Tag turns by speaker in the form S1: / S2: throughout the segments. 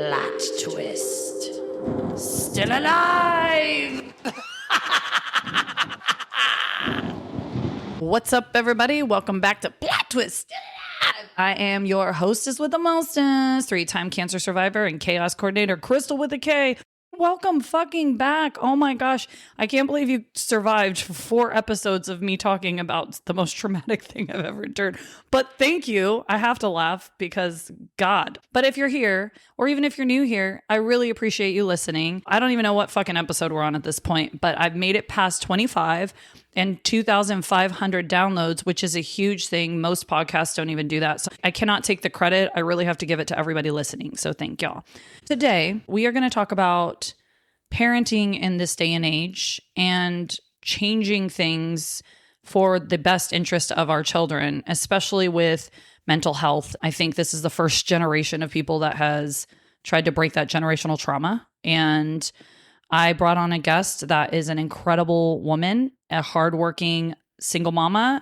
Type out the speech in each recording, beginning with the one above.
S1: Plot twist. Still alive! What's up, everybody? Welcome back to Plot Twist. Still alive! I am your hostess with the mostest, 3-time cancer survivor and chaos coordinator, Crystal with a K. Welcome fucking back. Oh my gosh. I can't believe you survived 4 episodes of me talking about the most traumatic thing I've ever endured. But thank you. I have to laugh because God. But if you're here, or even if you're new here, I really appreciate you listening. I don't even know what fucking episode we're on at this point, but I've made it past 25 and 2,500 downloads, which is a huge thing. Most podcasts don't even do that. So I cannot take the credit. I really have to give it to everybody listening. So thank y'all. Today, we are going to talk about parenting in this day and age and changing things for the best interest of our children, especially with mental health. I think this is the first generation of people that has tried to break that generational trauma. And I brought on a guest that is an incredible woman, a hardworking single mama.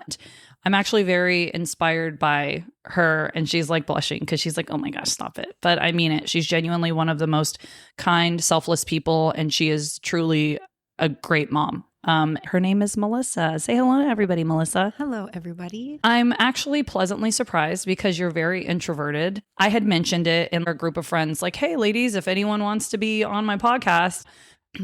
S1: I'm actually very inspired by her, and she's like blushing because she's like, oh my gosh, stop it. But I mean it. She's genuinely one of the most kind, selfless people, and she is truly a great mom. Her name is Melissa. Say hello to everybody, Melissa.
S2: Hello, everybody.
S1: I'm actually pleasantly surprised because you're very introverted. I had mentioned it in our group of friends, like, hey, ladies, if anyone wants to be on my podcast.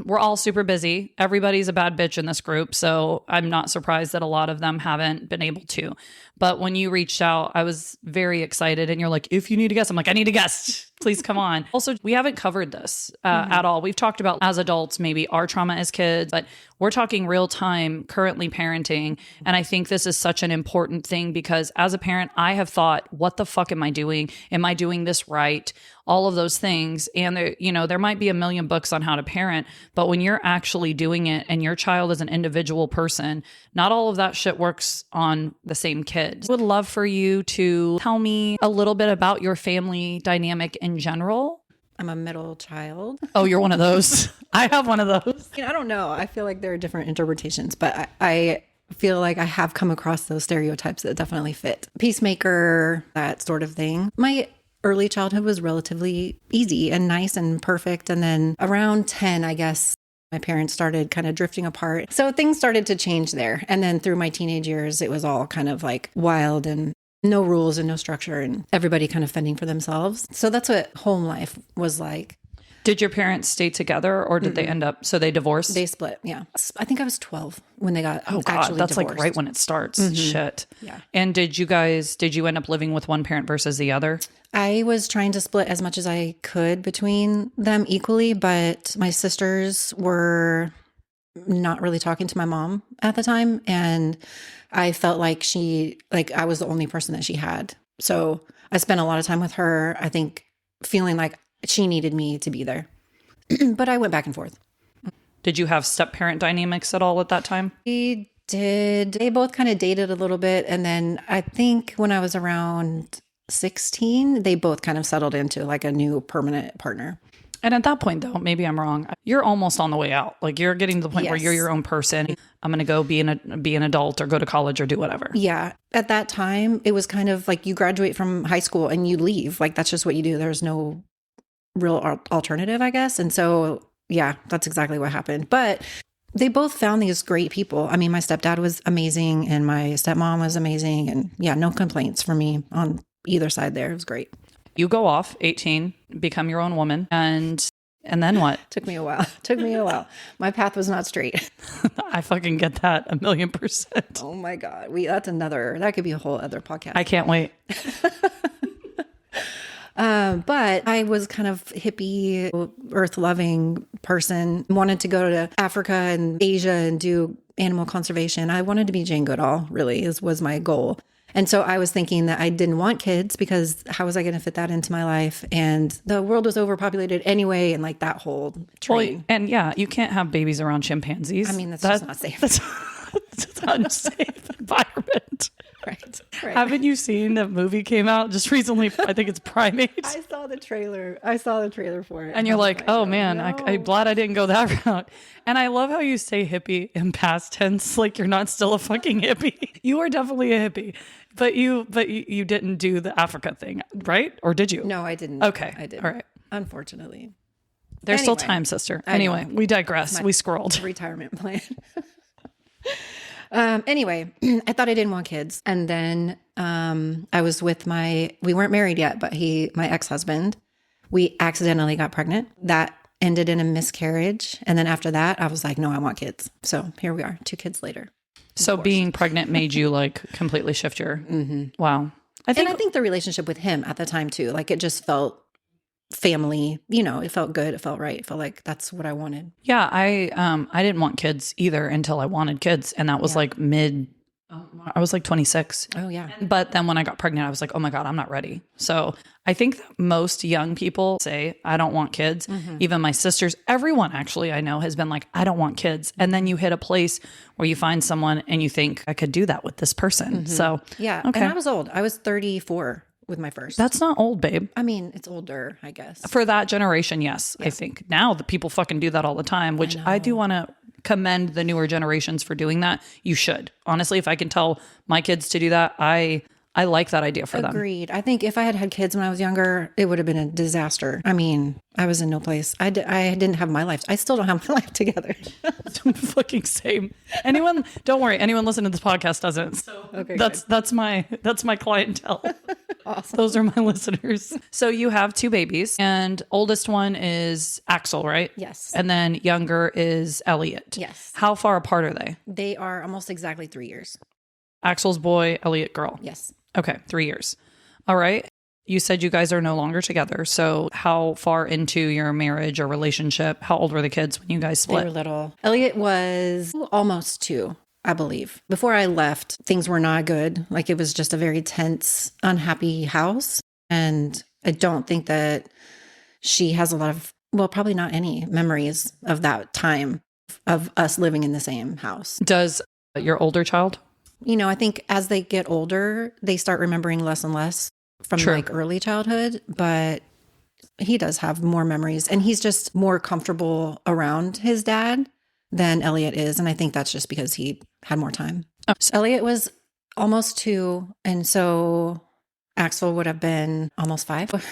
S1: We're all super busy. Everybody's a bad bitch in this group. So I'm not surprised that a lot of them haven't been able to. But when you reached out, I was very excited. And you're like, if you need a guest, I'm like, I need a guest. Please come on. Also, we haven't covered this at all. We've talked about as adults, maybe our trauma as kids, but we're talking real time, currently parenting. And I think this is such an important thing because as a parent, I have thought, what the fuck am I doing? Am I doing this right? All of those things. And there might be a million books on how to parent, but when you're actually doing it and your child is an individual person, not all of that shit works on the same kid. Would love for you to tell me a little bit about your family dynamic in general.
S2: I'm a middle child.
S1: Oh, you're one of those. I have one of those.
S2: I don't know. I feel like there are different interpretations, but I feel like I have come across those stereotypes that definitely fit. Peacemaker, that sort of thing. My early childhood was relatively easy and nice and perfect. And then around 10, I guess, my parents started kind of drifting apart. So things started to change there. And then through my teenage years, it was all kind of like wild and no rules and no structure and everybody kind of fending for themselves. So that's what home life was like.
S1: Did your parents stay together or did they end up, so they divorced?
S2: They split, yeah. I think I was 12 when they got
S1: Oh God,
S2: actually
S1: that's
S2: divorced.
S1: like right when it starts. Shit.
S2: Yeah.
S1: And did you end up living with one parent versus the other?
S2: I was trying to split as much as I could between them equally, but my sisters were not really talking to my mom at the time. And I felt like I was the only person that she had. So I spent a lot of time with her, I think feeling like she needed me to be there. But I went back and forth.
S1: Did you have step-parent dynamics at all at that time?
S2: We did. They both kind of dated a little bit. And then I think when I was around 16, they both kind of settled into like a new permanent partner.
S1: And at that point, though, maybe I'm wrong, you're almost on the way out. Like you're getting to the point where you're your own person. I'm going to go be an adult or go to college or do whatever.
S2: Yeah. At that time, it was kind of like you graduate from high school and you leave. Like that's just what you do. There's no real alternative, I guess. And so, yeah, that's exactly what happened. But they both found these great people. I mean, my stepdad was amazing and my stepmom was amazing. And yeah, no complaints for me on either side there. It was great.
S1: You go off, 18, become your own woman. And then what?
S2: Took me a while. My path was not straight.
S1: I fucking get that 1,000,000%.
S2: Oh my God. That could be a whole other podcast.
S1: I can't wait.
S2: But I was kind of hippie, earth-loving person, wanted to go to Africa and Asia and do animal conservation. I wanted to be Jane Goodall, really, was my goal. And so I was thinking that I didn't want kids because how was I going to fit that into my life? And the world was overpopulated anyway, and like that whole train.
S1: Well, and yeah, you can't have babies around chimpanzees.
S2: I mean, that's just not safe.
S1: That's an unsafe environment.
S2: Right.
S1: Haven't you seen the movie came out just recently? I think it's Primates.
S2: I saw the trailer for it.
S1: And you're like, oh man, I'm glad I didn't go that route. And I love how you say hippie in past tense, like you're not still a fucking hippie. You are definitely a hippie. But you didn't do the Africa thing, right? Or did you?
S2: No, I didn't.
S1: Okay.
S2: I didn't.
S1: All right.
S2: unfortunately.
S1: There's still
S2: Anyway,
S1: time, sister.
S2: I know.
S1: Anyway, we digress. We scrolled.
S2: Retirement plan. Anyway, I thought I didn't want kids. And then I was with we weren't married yet, but my ex-husband, we accidentally got pregnant. That ended in a miscarriage. And then after that, I was like, no, I want kids. So here we are, 2 kids later.
S1: So being pregnant made you like completely shift your, wow.
S2: I think the relationship with him at the time too, like it just felt family, it felt good. It felt right. It felt like that's what I wanted.
S1: Yeah. I didn't want kids either until I wanted kids. And that was like I was like 26.
S2: Oh yeah.
S1: But then when I got pregnant, I was like, oh my God, I'm not ready. So I think that most young people say, I don't want kids. Even my sisters, everyone actually I know has been like, I don't want kids. And then you hit a place where you find someone and you think I could do that with this person. So
S2: yeah.
S1: Okay.
S2: And I was old. I was 34 with my first.
S1: That's not old, babe.
S2: I mean, it's older, I guess.
S1: For that generation, yes. I think now the people fucking do that all the time, which I do want to commend the newer generations for doing that. You should. Honestly, if I can tell my kids to do that, I like that idea for them.
S2: Agreed. I think if I had had kids when I was younger, it would have been a disaster. I mean, I was in no place. I didn't have my life. I still don't have my life together.
S1: Fucking same. Don't worry. Anyone listening to this podcast doesn't. So
S2: Okay,
S1: that's my clientele.
S2: Awesome.
S1: Those are my listeners. So you have 2 babies, and oldest one is Axel, right?
S2: Yes.
S1: And then younger is Elliot.
S2: Yes.
S1: How far apart are they?
S2: They are almost exactly 3 years.
S1: Axel's boy, Elliot girl.
S2: Yes.
S1: Okay, 3 years. All right. You said you guys are no longer together. So how far into your marriage or relationship, how old were the kids when you guys
S2: They were
S1: split?
S2: little. Elliot was almost 2, I believe. Before I left, things were not good. Like it was just a very tense, unhappy house. And I don't think that she has a lot of, well, probably not any memories of that time of us living in the same house.
S1: Does your older child?
S2: I think as they get older, they start remembering less and less from like early childhood, but he does have more memories and he's just more comfortable around his dad than Elliot is. And I think that's just because he had more time. So Elliot was almost 2. And so Axel would have been almost 5.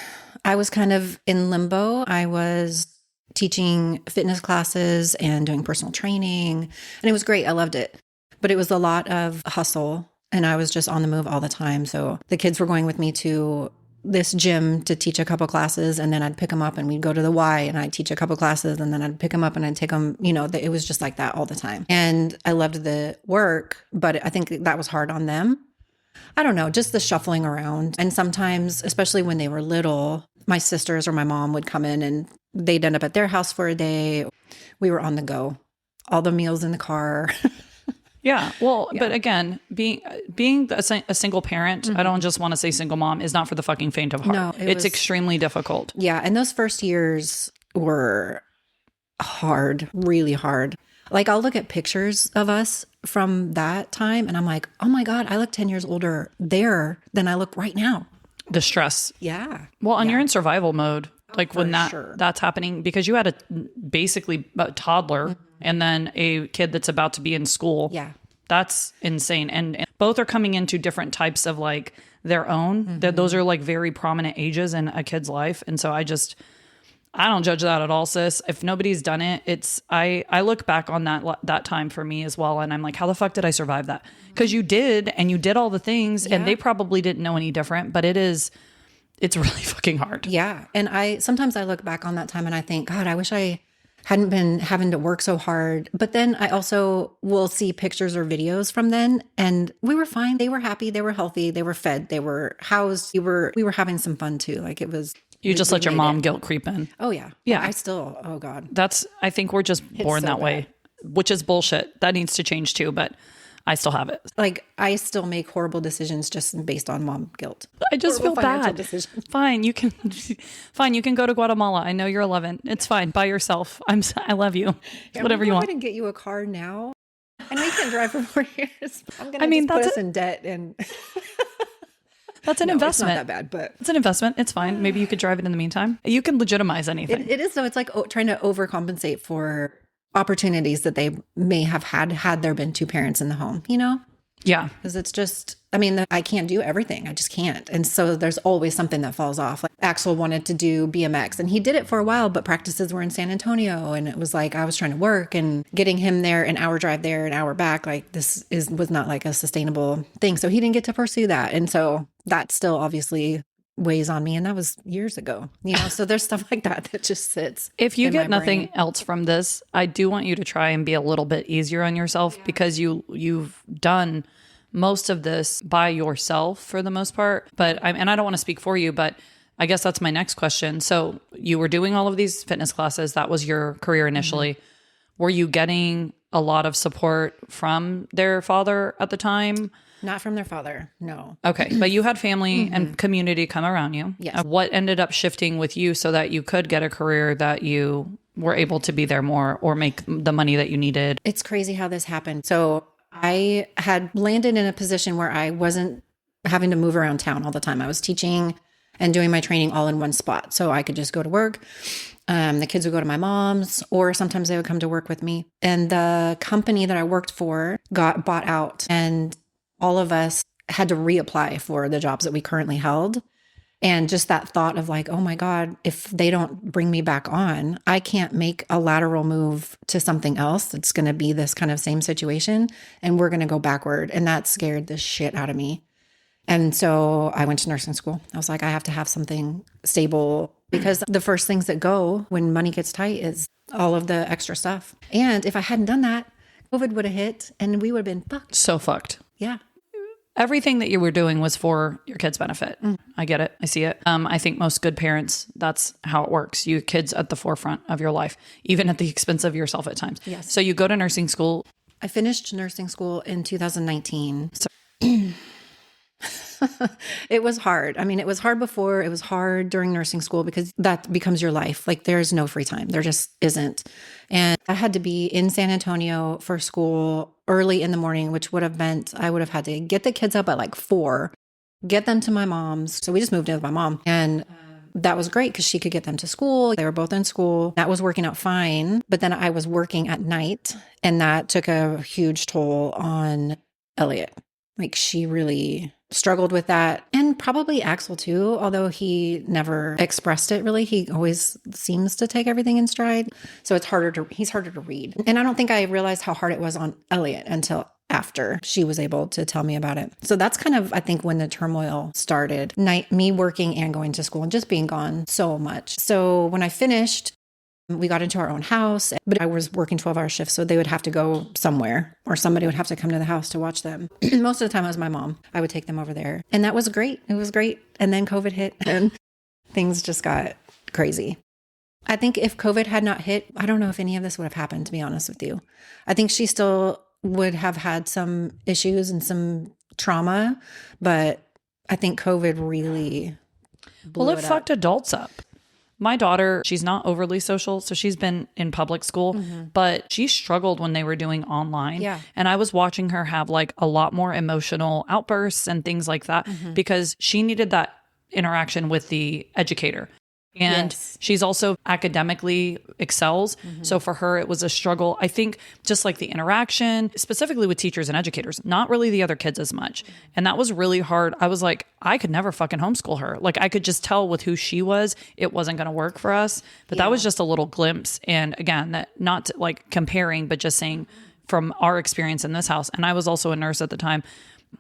S2: I was kind of in limbo. I was teaching fitness classes and doing personal training, and it was great. I loved it. But it was a lot of hustle and I was just on the move all the time. So the kids were going with me to this gym to teach a couple classes, and then I'd pick them up and we'd go to the Y and I'd teach a couple classes, and then I'd pick them up and I'd take them, it was just like that all the time. And I loved the work, but I think that was hard on them. I don't know, just the shuffling around. And sometimes, especially when they were little, my sisters or my mom would come in and they'd end up at their house for a day. We were on the go, all the meals in the car.
S1: Yeah. Well, but again, being a single parent, I don't just want to say single mom, is not for the fucking faint of heart.
S2: No,
S1: it's extremely difficult.
S2: Yeah. And those first years were hard, really hard. Like I'll look at pictures of us from that time and I'm like, oh my God, I look 10 years older there than I look right now.
S1: The stress.
S2: Yeah.
S1: Well, and you're in survival mode. Like when
S2: sure.
S1: that's happening, because you had basically a toddler and then a kid that's about to be in school.
S2: Yeah.
S1: That's insane. And both are coming into different types of like their own. Those are like very prominent ages in a kid's life. And so I don't judge that at all, sis. If nobody's done it, I look back on that time for me as well. And I'm like, how the fuck did I survive that? Because you did all the things and they probably didn't know any different, but it's really fucking hard.
S2: Yeah. And sometimes I look back on that time and I think, God, I wish I hadn't been having to work so hard. But then I also will see pictures or videos from then and we were fine. They were happy. They were healthy. They were fed. They were housed. We were having some fun too. Like it was.
S1: You just let your mom guilt creep in.
S2: Oh yeah.
S1: Yeah.
S2: Oh God.
S1: I think we're just born that way, which is bullshit. That needs to change too, but I still have it.
S2: Like I still make horrible decisions just based on mom guilt.
S1: I just feel bad.
S2: Decisions.
S1: Fine, you can go to Guatemala. I know you're 11. It's fine. By yourself. I love you. Whatever you want.
S2: I'm going to get you a car now. I know you can't drive for 4 years. I'm going to put us in debt and
S1: that's an investment.
S2: It's not that bad, but
S1: it's an investment. It's fine. Maybe you could drive it in the meantime. You can legitimize anything.
S2: It is though. It's like trying to overcompensate for opportunities that they may have had there been 2 parents in the home,
S1: Yeah.
S2: Because it's just, I mean, I can't do everything. I just can't. And so there's always something that falls off. Like Axel wanted to do BMX and he did it for a while, but practices were in San Antonio. And it was like, I was trying to work and getting him there, an hour drive there, an hour back. Like was not like a sustainable thing. So he didn't get to pursue that. And so that still obviously weighs on me. And that was years ago, so there's stuff like that just sits.
S1: If you
S2: in
S1: get
S2: my
S1: nothing
S2: brain.
S1: else from this, I do want you to try and be a little bit easier on yourself because you've done most of this by yourself for the most part. But I don't want to speak for you, but I guess that's my next question. So you were doing all of these fitness classes. That was your career initially. Were you getting a lot of support from their father at the time?
S2: Not from their father, no.
S1: Okay. But you had family and community come around you.
S2: Yes.
S1: What ended up shifting with you so that you could get a career that you were able to be there more or make the money that you needed?
S2: It's crazy how this happened. So I had landed in a position where I wasn't having to move around town all the time. I was teaching and doing my training all in one spot. So I could just go to work. The kids would go to my mom's, or sometimes they would come to work with me. And the company that I worked for got bought out, and all of us had to reapply for the jobs that we currently held. And just that thought of like, oh my God, if they don't bring me back on, I can't make a lateral move to something else. It's going to be this kind of same situation and we're going to go backward. And that scared the shit out of me. And so I went to nursing school. I was like, I have to have something stable because the first things that go when money gets tight is all of the extra stuff. And if I hadn't done that, COVID would have hit and we would have been fucked.
S1: So fucked.
S2: Yeah.
S1: Everything that you were doing was for your kids' benefit. I get it. I see it. I think most good parents, that's how it works. You kids at the forefront of your life, even at the expense of yourself at times.
S2: Yes.
S1: So you go to nursing school.
S2: I finished nursing school in 2019. So it was hard. I mean, it was hard before. It was hard during nursing school because that becomes your life. Like there's no free time. There just isn't. And I had to be in San Antonio for school early in the morning, which would have meant I would have had to get the kids up at like 4, get them to my mom's. So we just moved in with my mom. And that was great because she could get them to school. They were both in school. That was working out fine. But then I was working at night and that took a huge toll on Elliot. Like she really struggled with that, and probably Axel too, although he never expressed it really. He always seems to take everything in stride. So he's harder to read. And I don't think I realized how hard it was on Elliot until after she was able to tell me about it. So that's kind of, I think, when the turmoil started. Me working and going to school and just being gone so much. So when I finished, we got into our own house, but I was working 12-hour shifts, so they would have to go somewhere or somebody would have to come to the house to watch them. Most of the time it was my mom. I would take them over there. And that was great. It was great. And then COVID hit and things just got crazy. I think if COVID had not hit, I don't know if any of this would have happened, to be honest with you. I think she still would have had some issues and some trauma, but I think COVID really blew
S1: It fucked adults up. My daughter, she's not overly social, so she's been in public school, but she struggled when they were doing online.
S2: Yeah.
S1: And I was watching her have like a lot more emotional outbursts and things like that because she needed that interaction with the educator. And
S2: Yes.
S1: she's also academically excels. So for her, it was a struggle. I think just like the interaction, specifically with teachers and educators, not really the other kids as much. And that was really hard. I was like, I could never fucking homeschool her. Like I could just tell with who she was, it wasn't going to work for us. But that was just a little glimpse. And again, that not to, like comparing, but just saying from our experience in this house. And I was also a nurse at the time.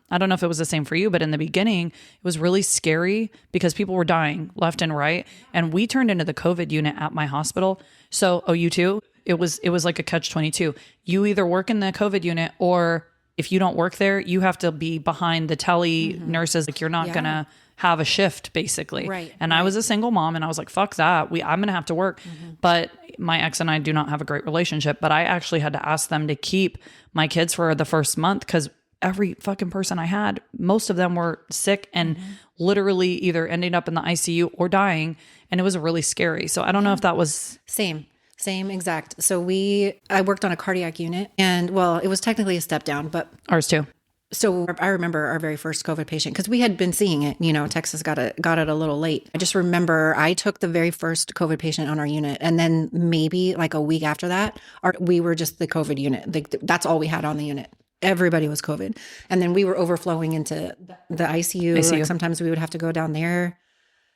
S1: I don't know if it was the same for you, but in the beginning, it was really scary because people were dying left and right. And we turned into the COVID unit at my hospital. So, you too? It was like a catch-22. You either work in the COVID unit, or if you don't work there, you have to be behind the tele nurses. Like you're not going to have a shift basically.
S2: Right.
S1: And I was a single mom and I was like, fuck that. I'm going to have to work. But my ex and I do not have a great relationship, but I actually had to ask them to keep my kids for the first month because every fucking person I had, most of them were sick and literally either ending up in the ICU or dying. And it was really scary. So I don't know if that was...
S2: Same exact. So I worked on a cardiac unit and well, it was technically a step down, but
S1: Ours too.
S2: so I remember our very first COVID patient because we had been seeing it, Texas got it a little late. I just remember I took the very first COVID patient on our unit. And then maybe like a week after that, we were just the COVID unit. Like that's all we had on the unit. everybody was COVID. And then we were overflowing into the ICU.
S1: ICU.
S2: Like sometimes we would have to go down there.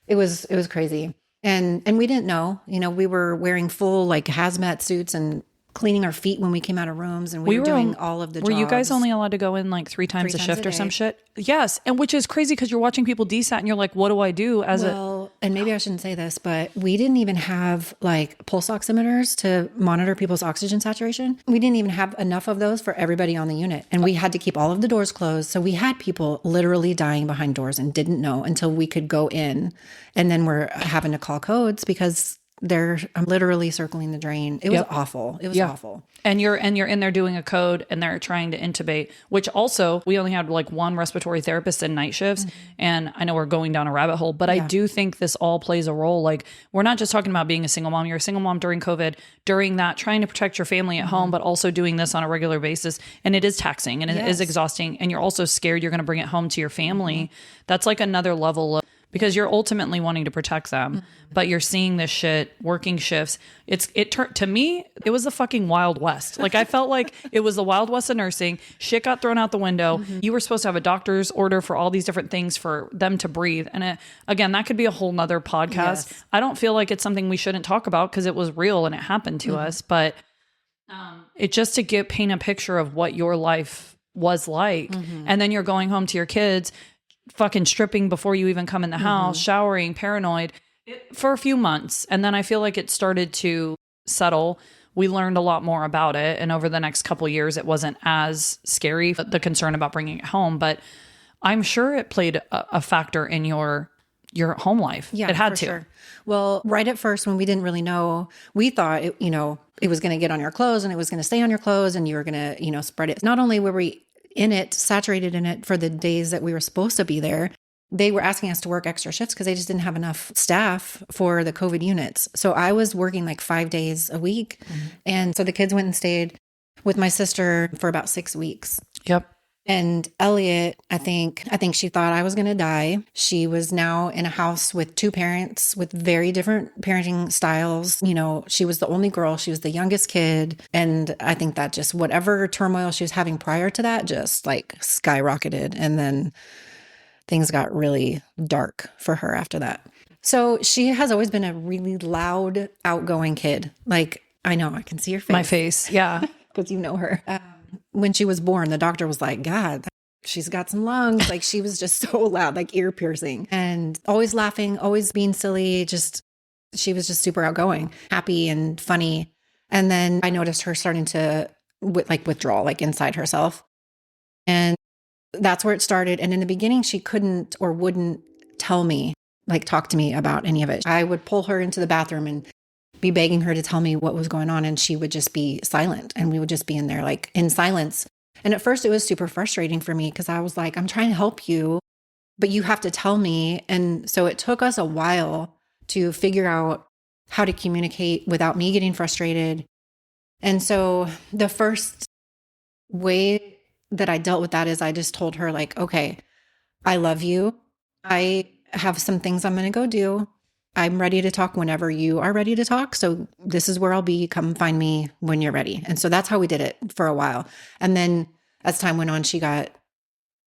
S2: It was crazy. And we didn't know, we were wearing full like hazmat suits and cleaning our feet when we came out of rooms, and we were doing all of the jobs.
S1: Were you guys only allowed to go in like three times a shift or some shit? Yes. And which is crazy because you're watching people desat and you're like, what do I do
S2: and maybe I shouldn't say this, but we didn't even have like pulse oximeters to monitor people's oxygen saturation. We didn't even have enough of those for everybody on the unit. And we had to keep all of the doors closed. So we had people literally dying behind doors and didn't know until we could go in. And then we're having to call codes because they're literally circling the drain. It was awful. It was awful.
S1: And you're in there doing a code and they're trying to intubate, which also we only had like one respiratory therapist in night shifts. Mm-hmm. And I know we're going down a rabbit hole, but I do think this all plays a role. Like we're not just talking about being a single mom. You're a single mom during COVID, during that, trying to protect your family at home, but also doing this on a regular basis. And it is taxing and it is exhausting. And you're also scared you're going to bring it home to your family. That's like another level of, because you're ultimately wanting to protect them, but you're seeing this shit, working shifts. To me, it was the fucking Wild West. Like I felt like it was the Wild West of nursing. Shit got thrown out the window. Mm-hmm. You were supposed to have a doctor's order for all these different things for them to breathe. And again, that could be a whole nother podcast. Yes. I don't feel like it's something we shouldn't talk about because it was real and it happened to us. But it just to paint a picture of what your life was like. Mm-hmm. And then you're going home to your kids, fucking stripping before you even come in the house, showering, paranoid for a few months. And then I feel like it started to settle. We learned a lot more about it. And over the next couple of years, it wasn't as scary, the concern about bringing it home. But I'm sure it played a factor in your home life.
S2: Yeah,
S1: it had to.
S2: Sure. Well, right at first, when we didn't really know, we thought, it was going to get on your clothes and it was going to stay on your clothes and you were going to, spread it. Not only were we in it, saturated in it for the days that we were supposed to be there, they were asking us to work extra shifts because they just didn't have enough staff for the COVID units. So I was working like 5 days a week. Mm-hmm. And so the kids went and stayed with my sister for about 6 weeks.
S1: Yep.
S2: And Elliot, I think she thought I was going to die. She was now in a house with two parents with very different parenting styles. She was the only girl. She was the youngest kid. And I think that just whatever turmoil she was having prior to that just like skyrocketed. And then things got really dark for her after that. So she has always been a really loud, outgoing kid. Like, I know, I can see your face.
S1: My face. Yeah.
S2: Because you know her. When she was born, the doctor was like, God, she's got some lungs. Like she was just so loud, like ear piercing and always laughing, always being silly. She was just super outgoing, happy and funny. And then I noticed her starting to withdraw, like inside herself. And that's where it started. And in the beginning, she couldn't or wouldn't tell me, like talk to me about any of it. I would pull her into the bathroom and be begging her to tell me what was going on. And she would just be silent. And we would just be in there like in silence. And at first it was super frustrating for me because I was like, I'm trying to help you, but you have to tell me. And so it took us a while to figure out how to communicate without me getting frustrated. And so the first way that I dealt with that is I just told her like, okay, I love you. I have some things I'm going to go do. I'm ready to talk whenever you are ready to talk. So this is where I'll be. Come find me when you're ready. And so that's how we did it for a while. And then as time went on, she got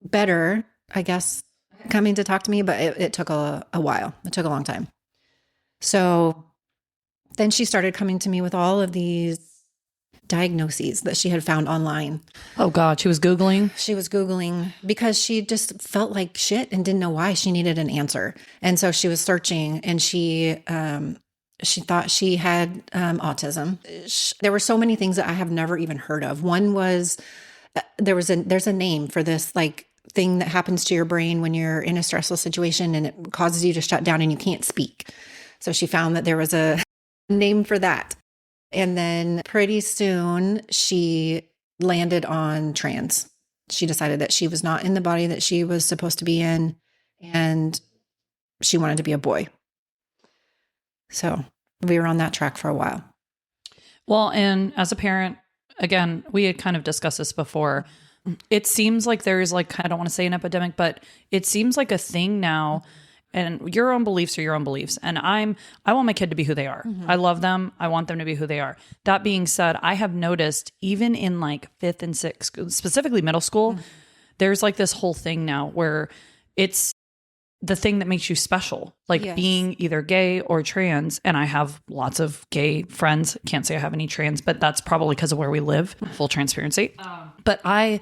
S2: better, I guess, coming to talk to me, but it took a while. It took a long time. So then she started coming to me with all of these diagnoses that she had found online.
S1: Oh God, she was Googling?
S2: She was Googling because she just felt like shit and didn't know why. She needed an answer. And so she was searching and she thought she had autism. There were so many things that I have never even heard of. One was, there's a name for this like thing that happens to your brain when you're in a stressful situation and it causes you to shut down and you can't speak. So she found that there was a name for that. And then pretty soon she landed on trans. She decided that she was not in the body that she was supposed to be in, and she wanted to be a boy. So we were on that track for a while.
S1: Well, and as a parent, again, we had kind of discussed this before. It seems like there's like, I don't want to say an epidemic, but it seems like a thing now. And your own beliefs are your own beliefs. And I want my kid to be who they are. I love them. I want them to be who they are. That being said, I have noticed even in like fifth and sixth, specifically middle school, there's like this whole thing now where it's the thing that makes you special, like being either gay or trans. And I have lots of gay friends. Can't say I have any trans, but that's probably because of where we live, full transparency. But I've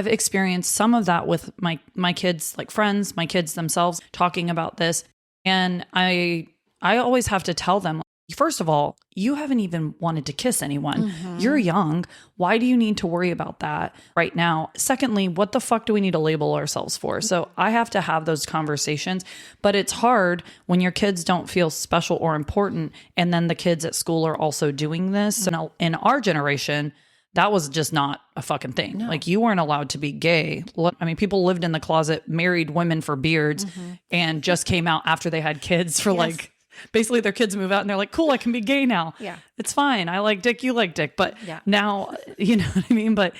S1: experienced some of that with my kids, like friends, my kids themselves talking about this. And I always have to tell them, first of all, you haven't even wanted to kiss anyone. You're young. Why do you need to worry about that right now? Secondly, what the fuck do we need to label ourselves for? So I have to have those conversations, but it's hard when your kids don't feel special or important. And then the kids at school are also doing this. And in our generation, that was just not a fucking thing. No. Like you weren't allowed to be gay. I mean, people lived in the closet, married women for beards, and just came out after they had kids for like, basically their kids move out and they're like, cool, I can be gay now. Yeah. It's fine. I like dick, you like dick. But now, you know what I mean? But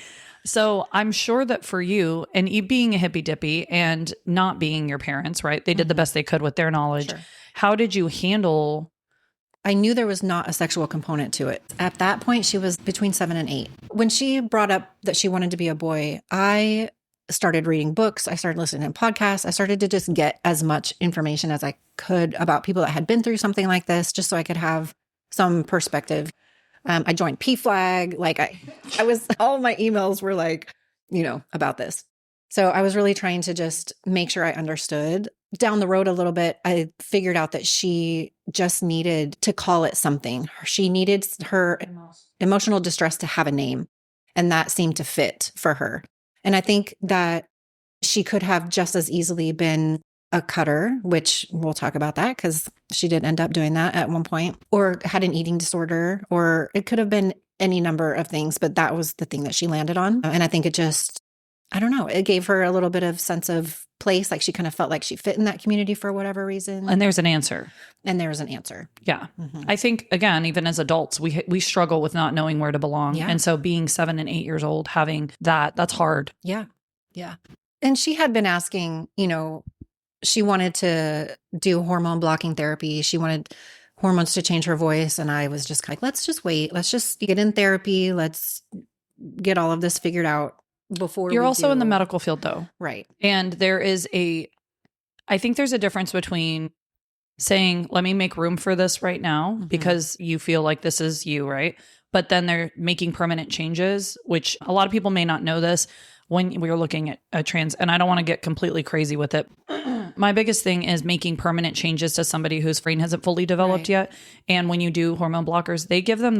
S1: so I'm sure that for you and being a hippy dippy and not being your parents, right? They did the best they could with their knowledge. Sure. How did you handle?
S2: I knew there was not a sexual component to it. At that point, she was between 7 and 8. When she brought up that she wanted to be a boy, I started reading books. I started listening to podcasts. I started to just get as much information as I could about people that had been through something like this, just so I could have some perspective. I joined PFLAG. Like I was, all my emails were like, you know, about this. So I was really trying to just make sure I understood. Down the road a little bit, I figured out that she just needed to call it something. She needed her emotional distress to have a name, and that seemed to fit for her. And I think that she could have just as easily been a cutter, which we'll talk about that because she did end up doing that at one point, or had an eating disorder, or it could have been any number of things, but that was the thing that she landed on. And I think it just, I don't know, it gave her a little bit of sense of place. Like she kind of felt like she fit in that community for whatever reason.
S1: And there's an answer.
S2: Yeah.
S1: I think, again, even as adults, we struggle with not knowing where to belong. Yeah. And so being 7 and 8 years old, having that's hard.
S2: Yeah. Yeah. And she had been asking, you know, she wanted to do hormone blocking therapy. She wanted hormones to change her voice. And I was just like, let's just wait. Let's just get in therapy. Let's get all of this figured out before
S1: you're also in the medical field though.
S2: Right.
S1: And I think there's a difference between saying, let me make room for this right now because you feel like this is you, right? But then they're making permanent changes, which a lot of people may not know this when we were looking at a trans, and I don't want to get completely crazy with it. My biggest thing is making permanent changes to somebody whose brain hasn't fully developed yet. And when you do hormone blockers, they give them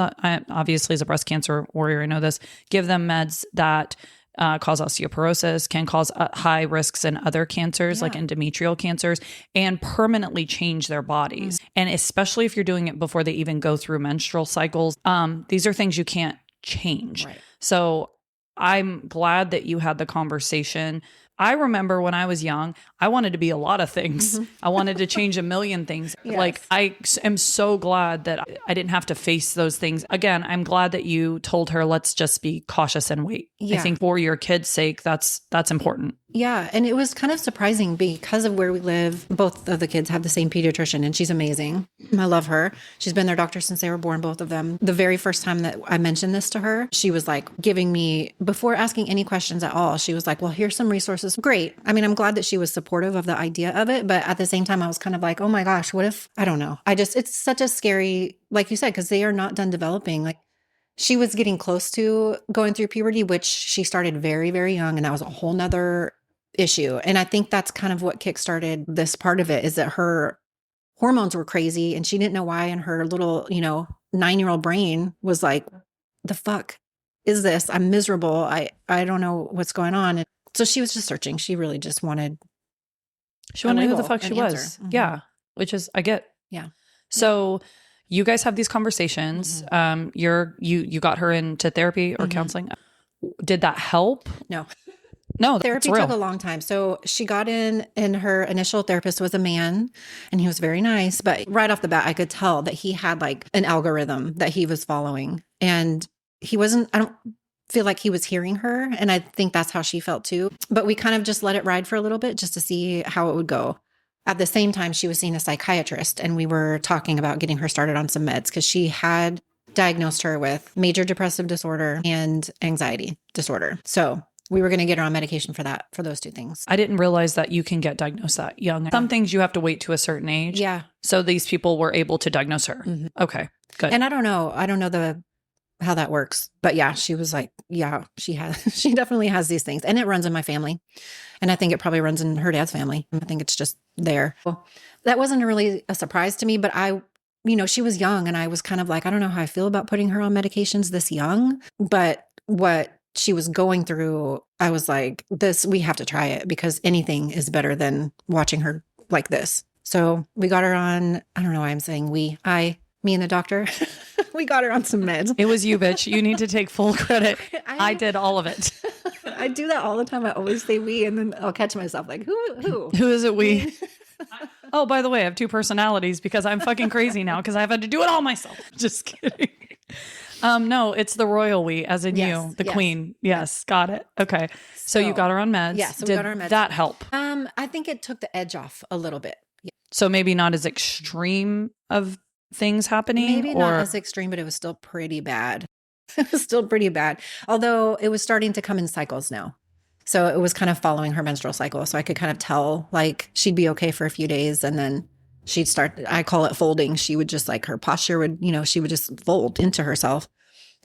S1: obviously as a breast cancer warrior, I know this, give them meds that cause osteoporosis, can cause high risks in other cancers like endometrial cancers, and permanently change their bodies. And especially if you're doing it before they even go through menstrual cycles, these are things you can't change. Right. So I'm glad that you had the conversation. I remember when I was young, I wanted to be a lot of things. I wanted to change a million things. Yes. Like I am so glad that I didn't have to face those things. Again, I'm glad that you told her, let's just be cautious and wait. Yeah. I think for your kids' sake, that's important.
S2: Yeah. And it was kind of surprising because of where we live. Both of the kids have the same pediatrician and she's amazing. I love her. She's been their doctor since they were born, both of them. The very first time that I mentioned this to her, she was like giving me, before asking any questions at all, she was like, well, here's some resources. Great. I mean, I'm glad that she was supportive of the idea of it. But at the same time, I was kind of like, oh my gosh, what if, I don't know. It's such a scary, like you said, because they are not done developing. Like she was getting close to going through puberty, which she started very, very young. And that was a whole nother issue. And I think that's kind of what kickstarted this part of it, is that her hormones were crazy and she didn't know why. And her little, 9-year-old brain was like, the fuck is this? I'm miserable. I don't know what's going on. And so she was just searching. She really just wanted.
S1: She wanted to know who the fuck she was. Yeah. Which is, I get.
S2: Yeah.
S1: So you guys have these conversations. You got her into therapy or counseling. Did that help? No,
S2: therapy took a long time. So she got in, and her initial therapist was a man, and he was very nice. But right off the bat, I could tell that he had like an algorithm that he was following. And I don't feel like he was hearing her. And I think that's how she felt too. But we kind of just let it ride for a little bit just to see how it would go. At the same time, she was seeing a psychiatrist, and we were talking about getting her started on some meds because she had diagnosed her with major depressive disorder and anxiety disorder. So we were going to get her on medication for that, for those two things.
S1: I didn't realize that you can get diagnosed that young. Some things you have to wait to a certain age.
S2: Yeah.
S1: So these people were able to diagnose her.
S2: Mhm.
S1: Okay, good.
S2: And I don't know how that works, but yeah, she was like, yeah, she definitely has these things, and it runs in my family. And I think it probably runs in her dad's family. I think it's just there. Well, that wasn't really a surprise to me, but she was young, and I was kind of like, I don't know how I feel about putting her on medications this young, but what she was going through, I was like, we have to try it, because anything is better than watching her like this. So we got her on, I don't know why I'm saying me and the doctor, we got her on some meds.
S1: It was you, bitch. You need to take full credit. I did all of it.
S2: I do that all the time. I always say we, and then I'll catch myself like, who?
S1: Who is it we? Oh, by the way, I have two personalities because I'm fucking crazy now because I've had to do it all myself. Just kidding. No, it's the royal we, as in you, the queen. Yes, got it. Okay. So you got her on meds.
S2: Yeah, so we got her on meds.
S1: Did that help?
S2: I think it took the edge off a little bit. Yeah.
S1: So maybe not as extreme of things happening?
S2: Maybe not as extreme, but it was still pretty bad. It was still pretty bad. Although it was starting to come in cycles now. So it was kind of following her menstrual cycle. So I could kind of tell, like, she'd be okay for a few days, and then she'd start, I call it folding. She would just, like, her posture would, she would just fold into herself.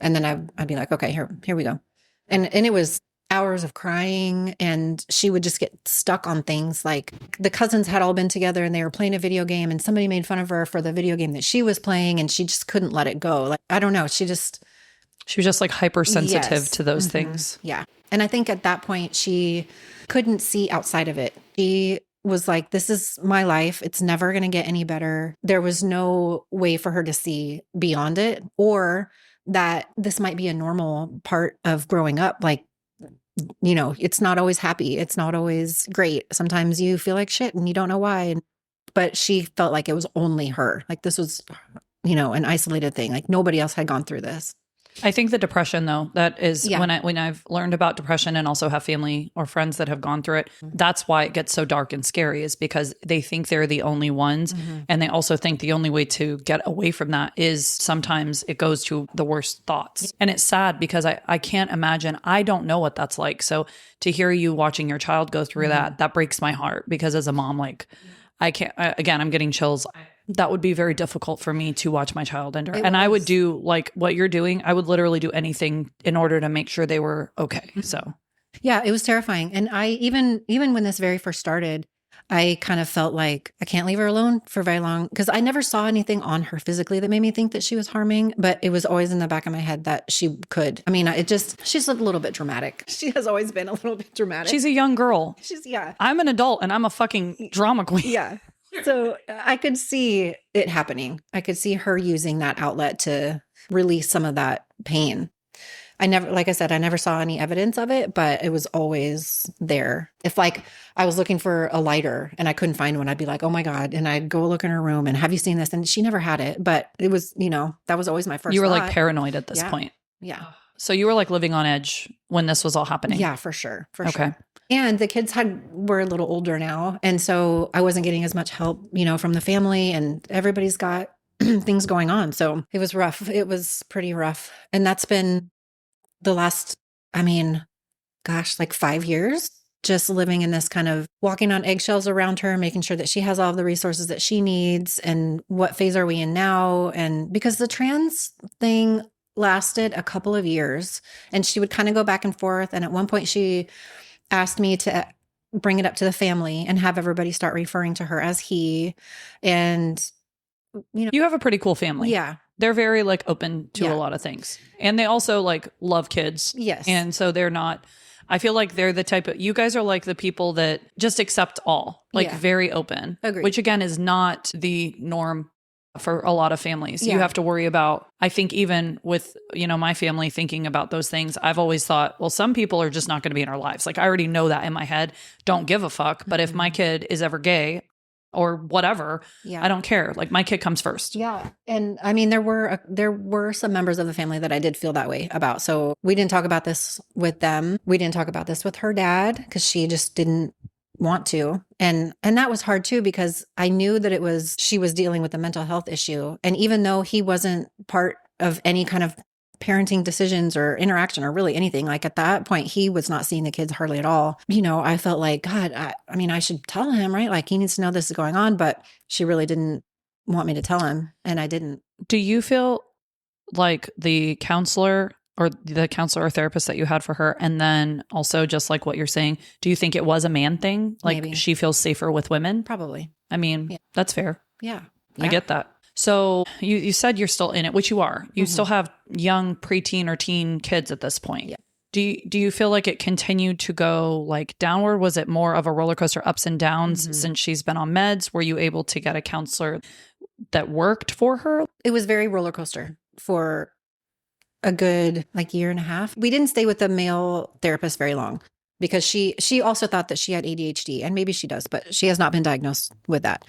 S2: And then I'd be like, okay, here we go. And it was hours of crying, and she would just get stuck on things. Like, the cousins had all been together and they were playing a video game, and somebody made fun of her for the video game that she was playing, and she just couldn't let it go. Like, I don't know. She was just like hypersensitive to those things. Yeah. And I think at that point she couldn't see outside of it. She was like, this is my life. It's never going to get any better. There was no way for her to see beyond it, or that this might be a normal part of growing up. Like, it's not always happy. It's not always great. Sometimes you feel like shit and you don't know why. But she felt like it was only her. Like, this was, an isolated thing. Like, nobody else had gone through this.
S1: I think the depression, though, that is when I've learned about depression and also have family or friends that have gone through it, that's why it gets so dark and scary, is because they think they're the only ones. Mm-hmm. And they also think the only way to get away from that is sometimes it goes to the worst thoughts. And it's sad because I can't imagine. I don't know what that's like. So to hear you watching your child go through that breaks my heart, because as a mom, like, I can't, again, I'm getting chills. That would be very difficult for me to watch my child enter. And I would do like what you're doing. I would literally do anything in order to make sure they were okay. So
S2: yeah, it was terrifying. And I, even when this very first started, I kind of felt like I can't leave her alone for very long, because I never saw anything on her physically that made me think that she was harming, but it was always in the back of my head that she could. I mean, she's a little bit dramatic. She has always been a little bit dramatic.
S1: She's a young girl.
S2: Yeah.
S1: I'm an adult and I'm a fucking drama queen.
S2: Yeah. So I could see it happening. I could see her using that outlet to release some of that pain. Like I said, I never saw any evidence of it, but it was always there. If, like, I was looking for a lighter and I couldn't find one, I'd be like, oh my God. And I'd go look in her room and, have you seen this? And she never had it, but it was, that was always my first
S1: You were
S2: thought.
S1: like paranoid at this point.
S2: Yeah.
S1: So you were like living on edge when this was all happening.
S2: Yeah, for sure. Sure. And the kids were a little older now. And so I wasn't getting as much help, from the family, and everybody's got things going on. So it was rough. It was pretty rough. And that's been the last, like 5 years, just living in this kind of walking on eggshells around her, making sure that she has all the resources that she needs. And what phase are we in now? And because the trans thing lasted a couple of years, and she would kind of go back and forth. And at one point she asked me to bring it up to the family and have everybody start referring to her as he. And,
S1: you have a pretty cool family.
S2: Yeah.
S1: They're very like open to a lot of things. And they also like love kids.
S2: Yes.
S1: And so they're not, I feel like they're the type of, you guys are like the people that just accept all, like very open.
S2: Agreed.
S1: Which again is not the norm for a lot of families. You have to worry about, I think even with, my family thinking about those things, I've always thought, well, some people are just not going to be in our lives. Like, I already know that in my head, don't give a fuck. But if my kid is ever gay or whatever, I don't care. Like, my kid comes first.
S2: Yeah. And there were some members of the family that I did feel that way about. So we didn't talk about this with them. We didn't talk about this with her dad, because she just didn't want to. And that was hard too, because I knew that she was dealing with a mental health issue. And even though he wasn't part of any kind of parenting decisions or interaction or really anything, like at that point, he was not seeing the kids hardly at all. I felt like, God, I mean, I should tell him, right? Like he needs to know this is going on, but she really didn't want me to tell him. And I didn't.
S1: Do you feel like the counselor or therapist that you had for her, and then also just like what you're saying, do you think it was a man thing? Like
S2: Maybe.
S1: She feels safer with women?
S2: Probably.
S1: I mean, That's fair.
S2: Yeah.
S1: I get that. So you said you're still in it, which you are. You still have young preteen or teen kids at this point.
S2: Yeah.
S1: Do you feel like it continued to go like downward? Was it more of a roller coaster, ups and downs since she's been on meds? Were you able to get a counselor that worked for her?
S2: It was very roller coaster for a good year and a half. We didn't stay with the male therapist very long because she also thought that she had ADHD, and maybe she does, but she has not been diagnosed with that.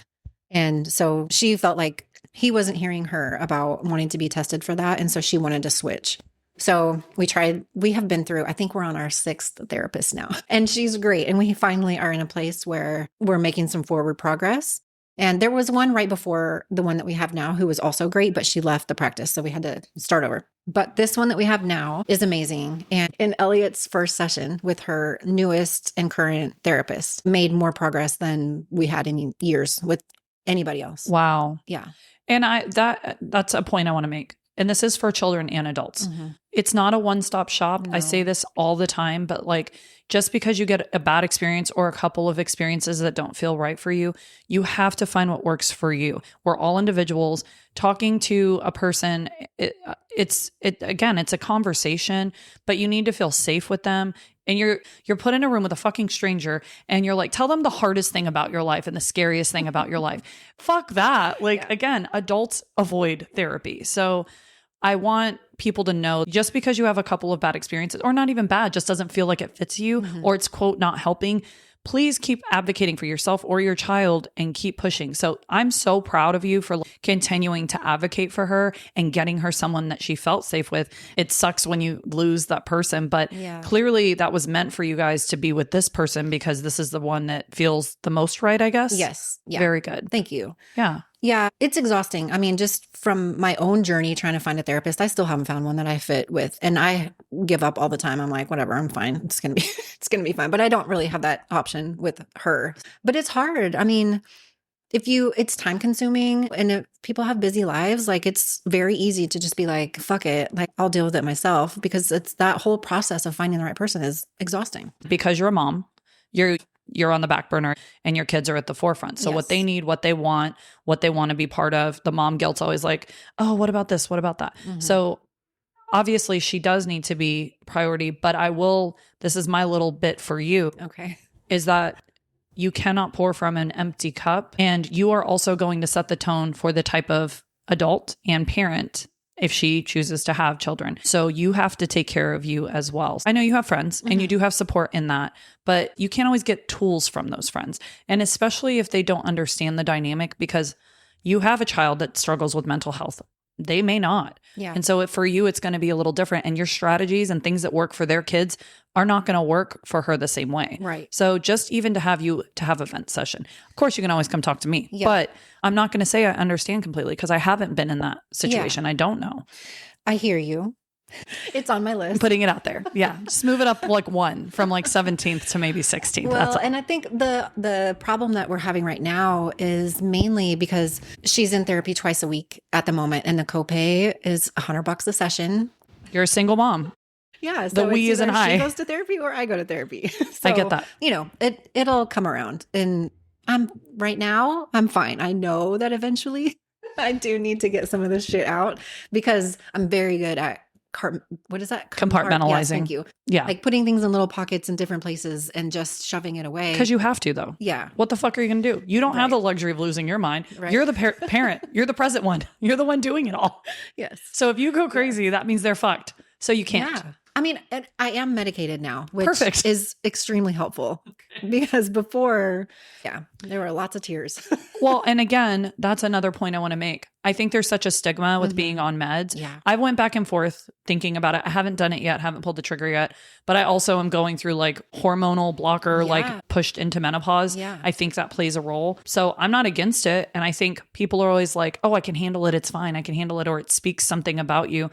S2: And so she felt like he wasn't hearing her about wanting to be tested for that. And so she wanted to switch. So we have been through, I think we're on our 6th therapist now, and she's great. And we finally are in a place where we're making some forward progress. And there was one right before the one that we have now who was also great, but she left the practice. So we had to start over. But this one that we have now is amazing. And in Elliot's first session with her newest and current therapist made more progress than we had in years with anybody else.
S1: Wow.
S2: Yeah.
S1: And that's a point I want to make. And this is for children and adults. It's not a one-stop shop.
S2: No.
S1: I say this all the time, but like just because you get a bad experience or a couple of experiences that don't feel right for you, you have to find what works for you. We're all individuals. Talking to a person, it's a conversation, but you need to feel safe with them. And you're put in a room with a fucking stranger and you're like, tell them the hardest thing about your life and the scariest thing about your life. Fuck that. Again, adults avoid therapy. So I want people to know just because you have a couple of bad experiences, or not even bad, just doesn't feel like it fits you, or it's quote not helping, please keep advocating for yourself or your child and keep pushing. So I'm so proud of you for continuing to advocate for her and getting her someone that she felt safe with. It sucks when you lose that person, but clearly that was meant for you guys to be with this person because this is the one that feels the most right, I guess.
S2: Yes. Yeah.
S1: Very good.
S2: Thank you.
S1: Yeah.
S2: Yeah, it's exhausting. I mean, just from my own journey trying to find a therapist, I still haven't found one that I fit with. And I give up all the time. I'm like, whatever, I'm fine. It's going to be fine. But I don't really have that option with her. But it's hard. I mean, it's time consuming, and if people have busy lives, it's very easy to just be like, fuck it. I'll deal with it myself, because it's that whole process of finding the right person is exhausting.
S1: Because you're a mom, you're on the back burner and your kids are at the forefront. So what they need, what they want to be part of, the mom guilt's always like, oh, what about this? What about that? So obviously she does need to be priority, but this is my little bit for you.
S2: Okay.
S1: Is that you cannot pour from an empty cup, and you are also going to set the tone for the type of adult and parent if she chooses to have children. So you have to take care of you as well. I know you have friends and you do have support in that, but you can't always get tools from those friends. And especially if they don't understand the dynamic, because you have a child that struggles with mental health. They may not.
S2: Yeah.
S1: And so for you, it's going to be a little different, and your strategies and things that work for their kids are not going to work for her the same way.
S2: Right.
S1: So just even to have a vent session, of course you can always come talk to me,
S2: Yeah.
S1: but I'm not going to say I understand completely because I haven't been in that situation. I don't know.
S2: I hear you. It's on my list.
S1: I'm putting it out there. Yeah. Just move it up one from 17th to maybe 16th.
S2: Well, and I think the problem that we're having right now is mainly because she's in therapy twice a week at the moment, and the copay is $100 a session.
S1: You're a single mom.
S2: Yeah.
S1: The we isn't high.
S2: She goes to therapy or I go to therapy. So,
S1: I get that.
S2: It'll come around, and right now I'm fine. I know that eventually I do need to get some of this shit out, because I'm very good at what is that?
S1: Compartmentalizing.
S2: Yes, thank you.
S1: Yeah.
S2: Putting things in little pockets in different places and just shoving it away.
S1: Because you have to, though.
S2: Yeah.
S1: What the fuck are you going to do? You don't have the luxury of losing your mind.
S2: Right.
S1: You're the parent. You're the present one. You're the one doing it all.
S2: Yes.
S1: So if you go crazy, that means they're fucked. So you can't.
S2: Yeah. I mean, and I am medicated now, which
S1: Perfect.
S2: is extremely helpful because before, yeah, there were lots of tears.
S1: Well, and again, that's another point I want to make. I think there's such a stigma with being on meds.
S2: Yeah.
S1: I went back and forth thinking about it. I haven't done it yet, haven't pulled the trigger yet, but I also am going through like hormonal blocker, like pushed into menopause.
S2: Yeah.
S1: I think that plays a role. So I'm not against it. And I think people are always like, oh, I can handle it. It's fine. I can handle it. Or it speaks something about you.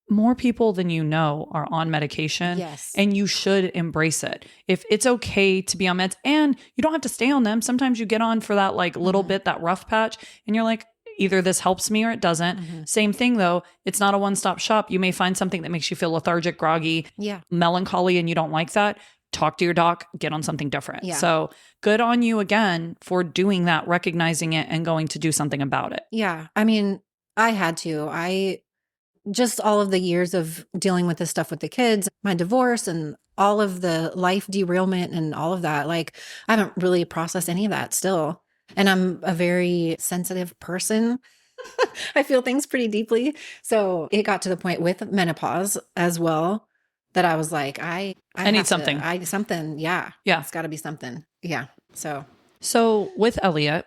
S1: More people than you know are on medication.
S2: Yes.
S1: And you should embrace it. If it's okay to be on meds, and you don't have to stay on them. Sometimes you get on for that like little bit, that rough patch, and you're like, either this helps me or it doesn't. Same thing though. It's not a one-stop shop. You may find something that makes you feel lethargic, groggy, melancholy, and you don't like that. Talk to your doc, get on something different.
S2: Yeah.
S1: So good on you again for doing that, recognizing it and going to do something about it.
S2: Yeah. I mean, I had to. Just all of the years of dealing with this stuff with the kids, my divorce and all of the life derailment and all of that, like I haven't really processed any of that still. And I'm a very sensitive person. I feel things pretty deeply. So it got to the point with menopause as well that I was like, I
S1: need something.
S2: Yeah.
S1: Yeah.
S2: It's got to be something. Yeah.
S1: So with Elliot,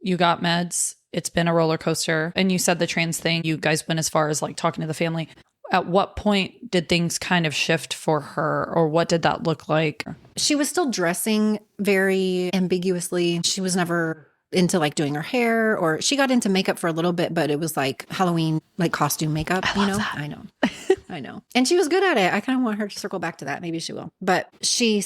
S1: you got meds. It's been a roller coaster. And you said the trans thing, you guys went as far as like talking to the family. At what point did things kind of shift for her, or what did that look like?
S2: She was still dressing very ambiguously. She was never into like doing her hair, or she got into makeup for a little bit, but it was like Halloween, like costume makeup, you know?
S1: That.
S2: I know. I know. And she was good at it. I kind of want her to circle back to that. Maybe she will. But she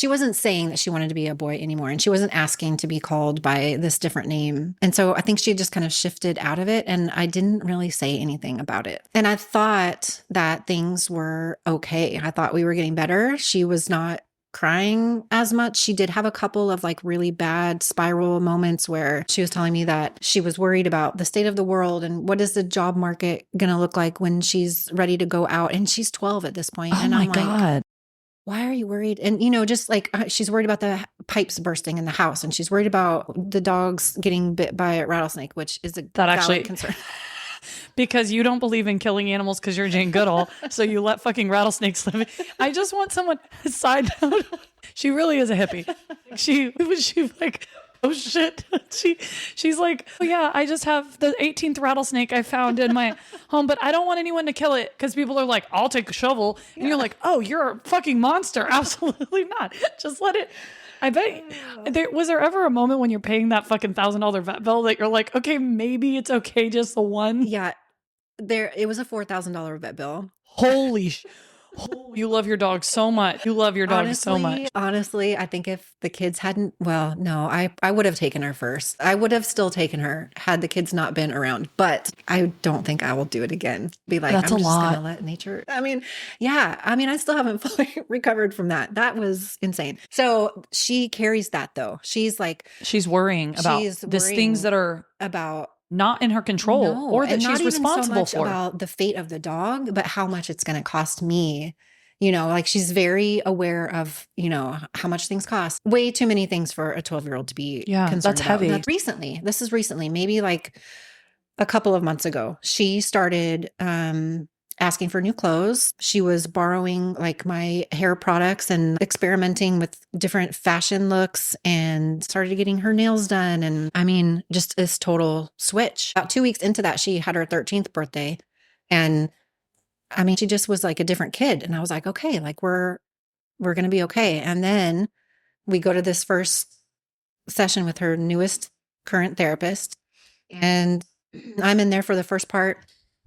S2: wasn't saying that she wanted to be a boy anymore. And she wasn't asking to be called by this different name. And so I think she just kind of shifted out of it. And I didn't really say anything about it. And I thought that things were okay. I thought we were getting better. She was not crying as much. She did have a couple of like really bad spiral moments where she was telling me that she was worried about the state of the world and what is the job market going to look like when she's ready to go out. And she's 12 at this point.
S1: Oh
S2: and
S1: my
S2: I'm
S1: God.
S2: like, why are you worried? And, you know, just like she's worried about the pipes bursting in the house, and she's worried about the dogs getting bit by a rattlesnake, which is a valid concern.
S1: Because you don't believe in killing animals because you're Jane Goodall, so you let fucking rattlesnakes live. I just want someone, side note, she really is a hippie. She like, oh shit. She's like, oh yeah, I just have the 18th rattlesnake I found in my home, but I don't want anyone to kill it because people are like, I'll take a shovel. And you're like, oh, you're a fucking monster. Absolutely not. Just let it. I bet was there ever a moment when you're paying that fucking $1,000 vet bill that you're like, okay, maybe it's okay, just the one?
S2: Yeah. It was a $4,000 vet bill.
S1: Holy sh! You love your dog so much. You love your dog so much.
S2: Honestly, I think if the kids hadn't, well, no, I would have taken her first. I would have still taken her had the kids not been around, but I don't think I will do it again. Be like,
S1: That's
S2: I'm
S1: a
S2: just
S1: lot.
S2: going to let nature. I mean, yeah. I mean, I still haven't fully recovered from that. That was insane. So she carries that though. She's
S1: worrying about these things that are
S2: about
S1: not in her control, or that she's responsible for.
S2: About the fate of the dog, but how much it's going to cost me. You know, like she's very aware of, you know, how much things cost. Way too many things for a 12-year-old to be concerned
S1: that's
S2: about.
S1: heavy.
S2: This is recently, maybe like a couple of months ago, she started asking for new clothes. She was borrowing like my hair products and experimenting with different fashion looks, and started getting her nails done. And I mean, just this total switch. About 2 weeks into that, she had her 13th birthday. And I mean, she just was like a different kid. And I was like, okay, like we're going to be okay. And then we go to this first session with her newest current therapist. And I'm in there for the first part.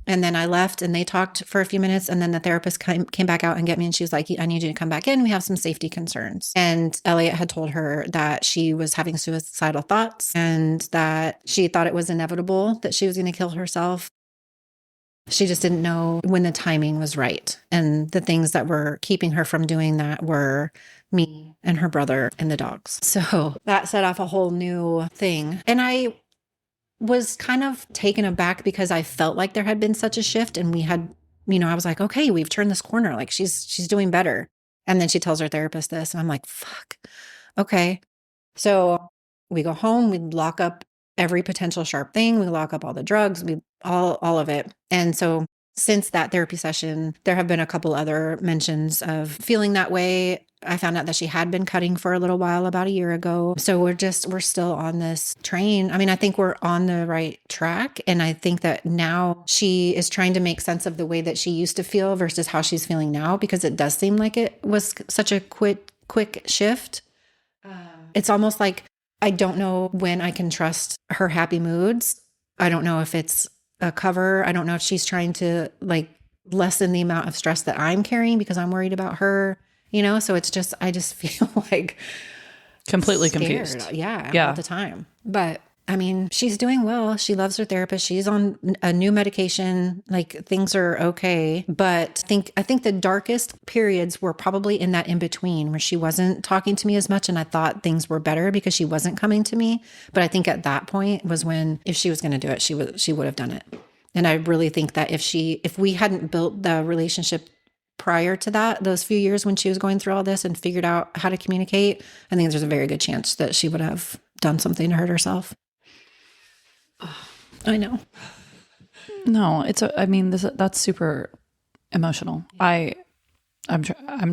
S2: And then I left and they talked for a few minutes. And then the therapist came back out and get me. And she was like, I need you to come back in. We have some safety concerns. And Elliot had told her that she was having suicidal thoughts and that she thought it was inevitable that she was going to kill herself. She just didn't know when the timing was right. And the things that were keeping her from doing that were me and her brother and the dogs. So that set off a whole new thing. And I was kind of taken aback because I felt like there had been such a shift, and we had, you know, I was like, okay, we've turned this corner. Like she's doing better. And then she tells her therapist this, and I'm like, fuck. Okay. So we go home, we lock up every potential sharp thing. We lock up all the drugs, all of it. And so since that therapy session, there have been a couple other mentions of feeling that way. I found out that she had been cutting for a little while, about a year ago. So we're still on this train. I mean, I think we're on the right track. And I think that now she is trying to make sense of the way that she used to feel versus how she's feeling now, because it does seem like it was such a quick shift. It's almost like I don't know when I can trust her happy moods. I don't know if it's a cover. I don't know if she's trying to like lessen the amount of stress that I'm carrying because I'm worried about her, so it's just, I just feel like
S1: completely
S2: scared.
S1: Confused.
S2: Yeah. All the time. But I mean, she's doing well. She loves her therapist. She's on a new medication. Like things are okay. But I think the darkest periods were probably in that in between where she wasn't talking to me as much. And I thought things were better because she wasn't coming to me. But I think at that point was when, if she was going to do it, she would have done it. And I really think that if we hadn't built the relationship prior to that, those few years when she was going through all this and figured out how to communicate, I think there's a very good chance that she would have done something to hurt herself. I know.
S1: No, that's super emotional. I'm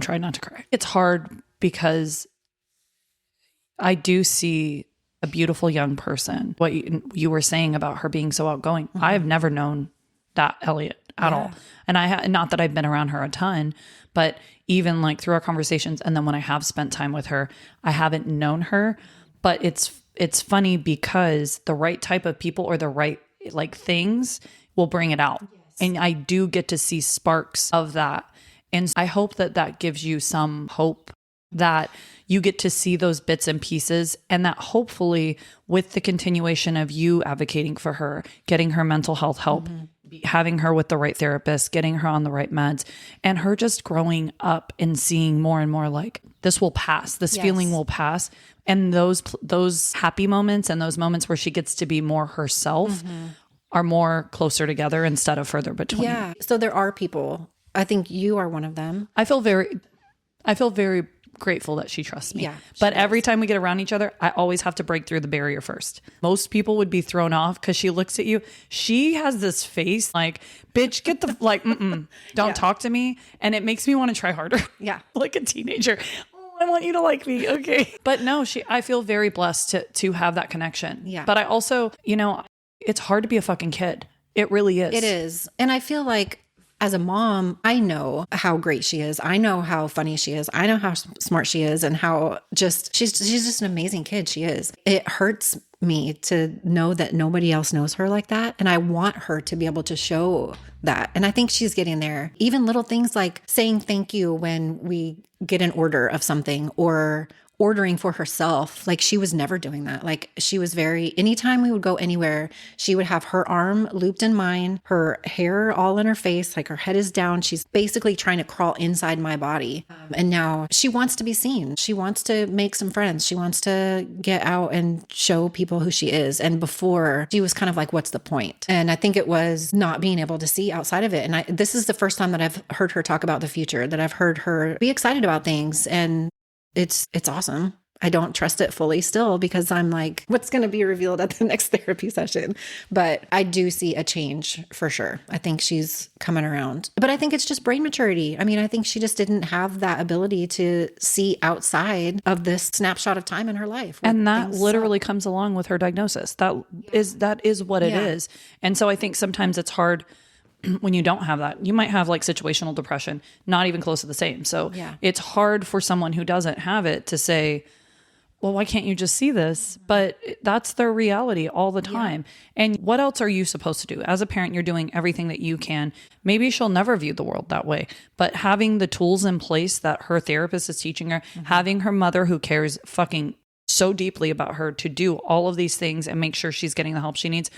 S1: trying not to cry. It's hard because I do see a beautiful young person. What you were saying about her being so outgoing. Mm-hmm. I've never known that Elliot at all. And not that I've been around her a ton, but even like through our conversations and then when I have spent time with her, I haven't known her. But it's funny because the right type of people or the right like things will bring it out. Yes. And I do get to see sparks of that. And I hope that gives you some hope that you get to see those bits and pieces, and that hopefully with the continuation of you advocating for her, getting her mental health help, having her with the right therapist, getting her on the right meds, and her just growing up and seeing more and more like this will pass, this feeling will pass. And those happy moments and those moments where she gets to be more herself are more closer together instead of further between.
S2: Yeah. So there are people, I think you are one of them.
S1: I feel very grateful that she trusts me.
S2: Yeah,
S1: but every time we get around each other, I always have to break through the barrier first. Most people would be thrown off because she looks at you. She has this face like, bitch, get the, like, don't talk to me. And it makes me want to try harder.
S2: Yeah.
S1: Like a teenager. Oh, I want you to like me. Okay. But no, I feel very blessed to have that connection.
S2: Yeah.
S1: But I also, it's hard to be a fucking kid. It really is.
S2: It is. And I feel like as a mom, I know how great she is. I know how funny she is. I know how smart she is and how she's just an amazing kid. She is. It hurts me to know that nobody else knows her like that. And I want her to be able to show that. And I think she's getting there. Even little things like saying thank you when we get an order of something or ordering for herself. Like she was never doing that. Like she was anytime we would go anywhere, she would have her arm looped in mine, her hair all in her face, like her head is down. She's basically trying to crawl inside my body. And now she wants to be seen. She wants to make some friends. She wants to get out and show people who she is. And before she was kind of like, what's the point? And I think it was not being able to see outside of it. And this is the first time that I've heard her talk about the future, that I've heard her be excited about things. And it's awesome. I don't trust it fully still because I'm like, what's going to be revealed at the next therapy session? But I do see a change for sure. I think she's coming around. But I think it's just brain maturity. I mean, I think she just didn't have that ability to see outside of this snapshot of time in her life.
S1: And that literally comes along with her diagnosis. That is what it is. And so I think sometimes it's hard when you don't have that. You might have like situational depression, not even close to the same. So it's hard for someone who doesn't have it to say, well, why can't you just see this? But that's their reality all the time. Yeah. And what else are you supposed to do? As a parent, you're doing everything that you can. Maybe she'll never view the world that way, but having the tools in place that her therapist is teaching her, having her mother who cares fucking so deeply about her to do all of these things and make sure she's getting the help she needs.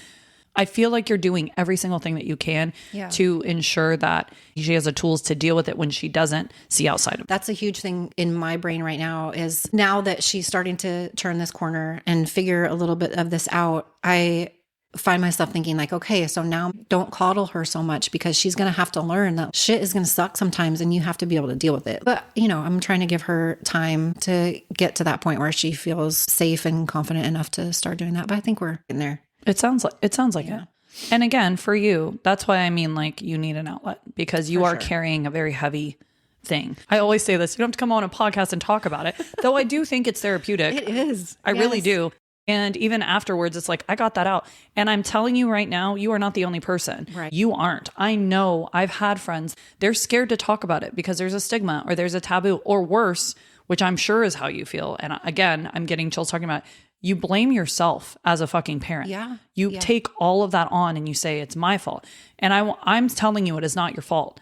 S1: I feel like you're doing every single thing that you can to ensure that she has the tools to deal with it when she doesn't see outside of it.
S2: That's a huge thing in my brain right now is now that she's starting to turn this corner and figure a little bit of this out, I find myself thinking like, okay, so now don't coddle her so much because she's going to have to learn that shit is going to suck sometimes and you have to be able to deal with it. But, I'm trying to give her time to get to that point where she feels safe and confident enough to start doing that. But I think we're in there.
S1: It sounds like it. And again, for you, that's why I mean, like, you need an outlet because you are
S2: sure.
S1: carrying a very heavy thing. I always say this, you don't have to come on a podcast and talk about it, though I do think it's therapeutic.
S2: It is.
S1: I really do. And even afterwards, it's like, I got that out. And I'm telling you right now, you are not the only person.
S2: Right.
S1: You aren't. I know I've had friends, they're scared to talk about it because there's a stigma or there's a taboo or worse, which I'm sure is how you feel. And again, I'm getting chills talking about it. You blame yourself as a fucking parent.
S2: Yeah.
S1: You take all of that on and you say, it's my fault. And I'm telling you, it is not your fault.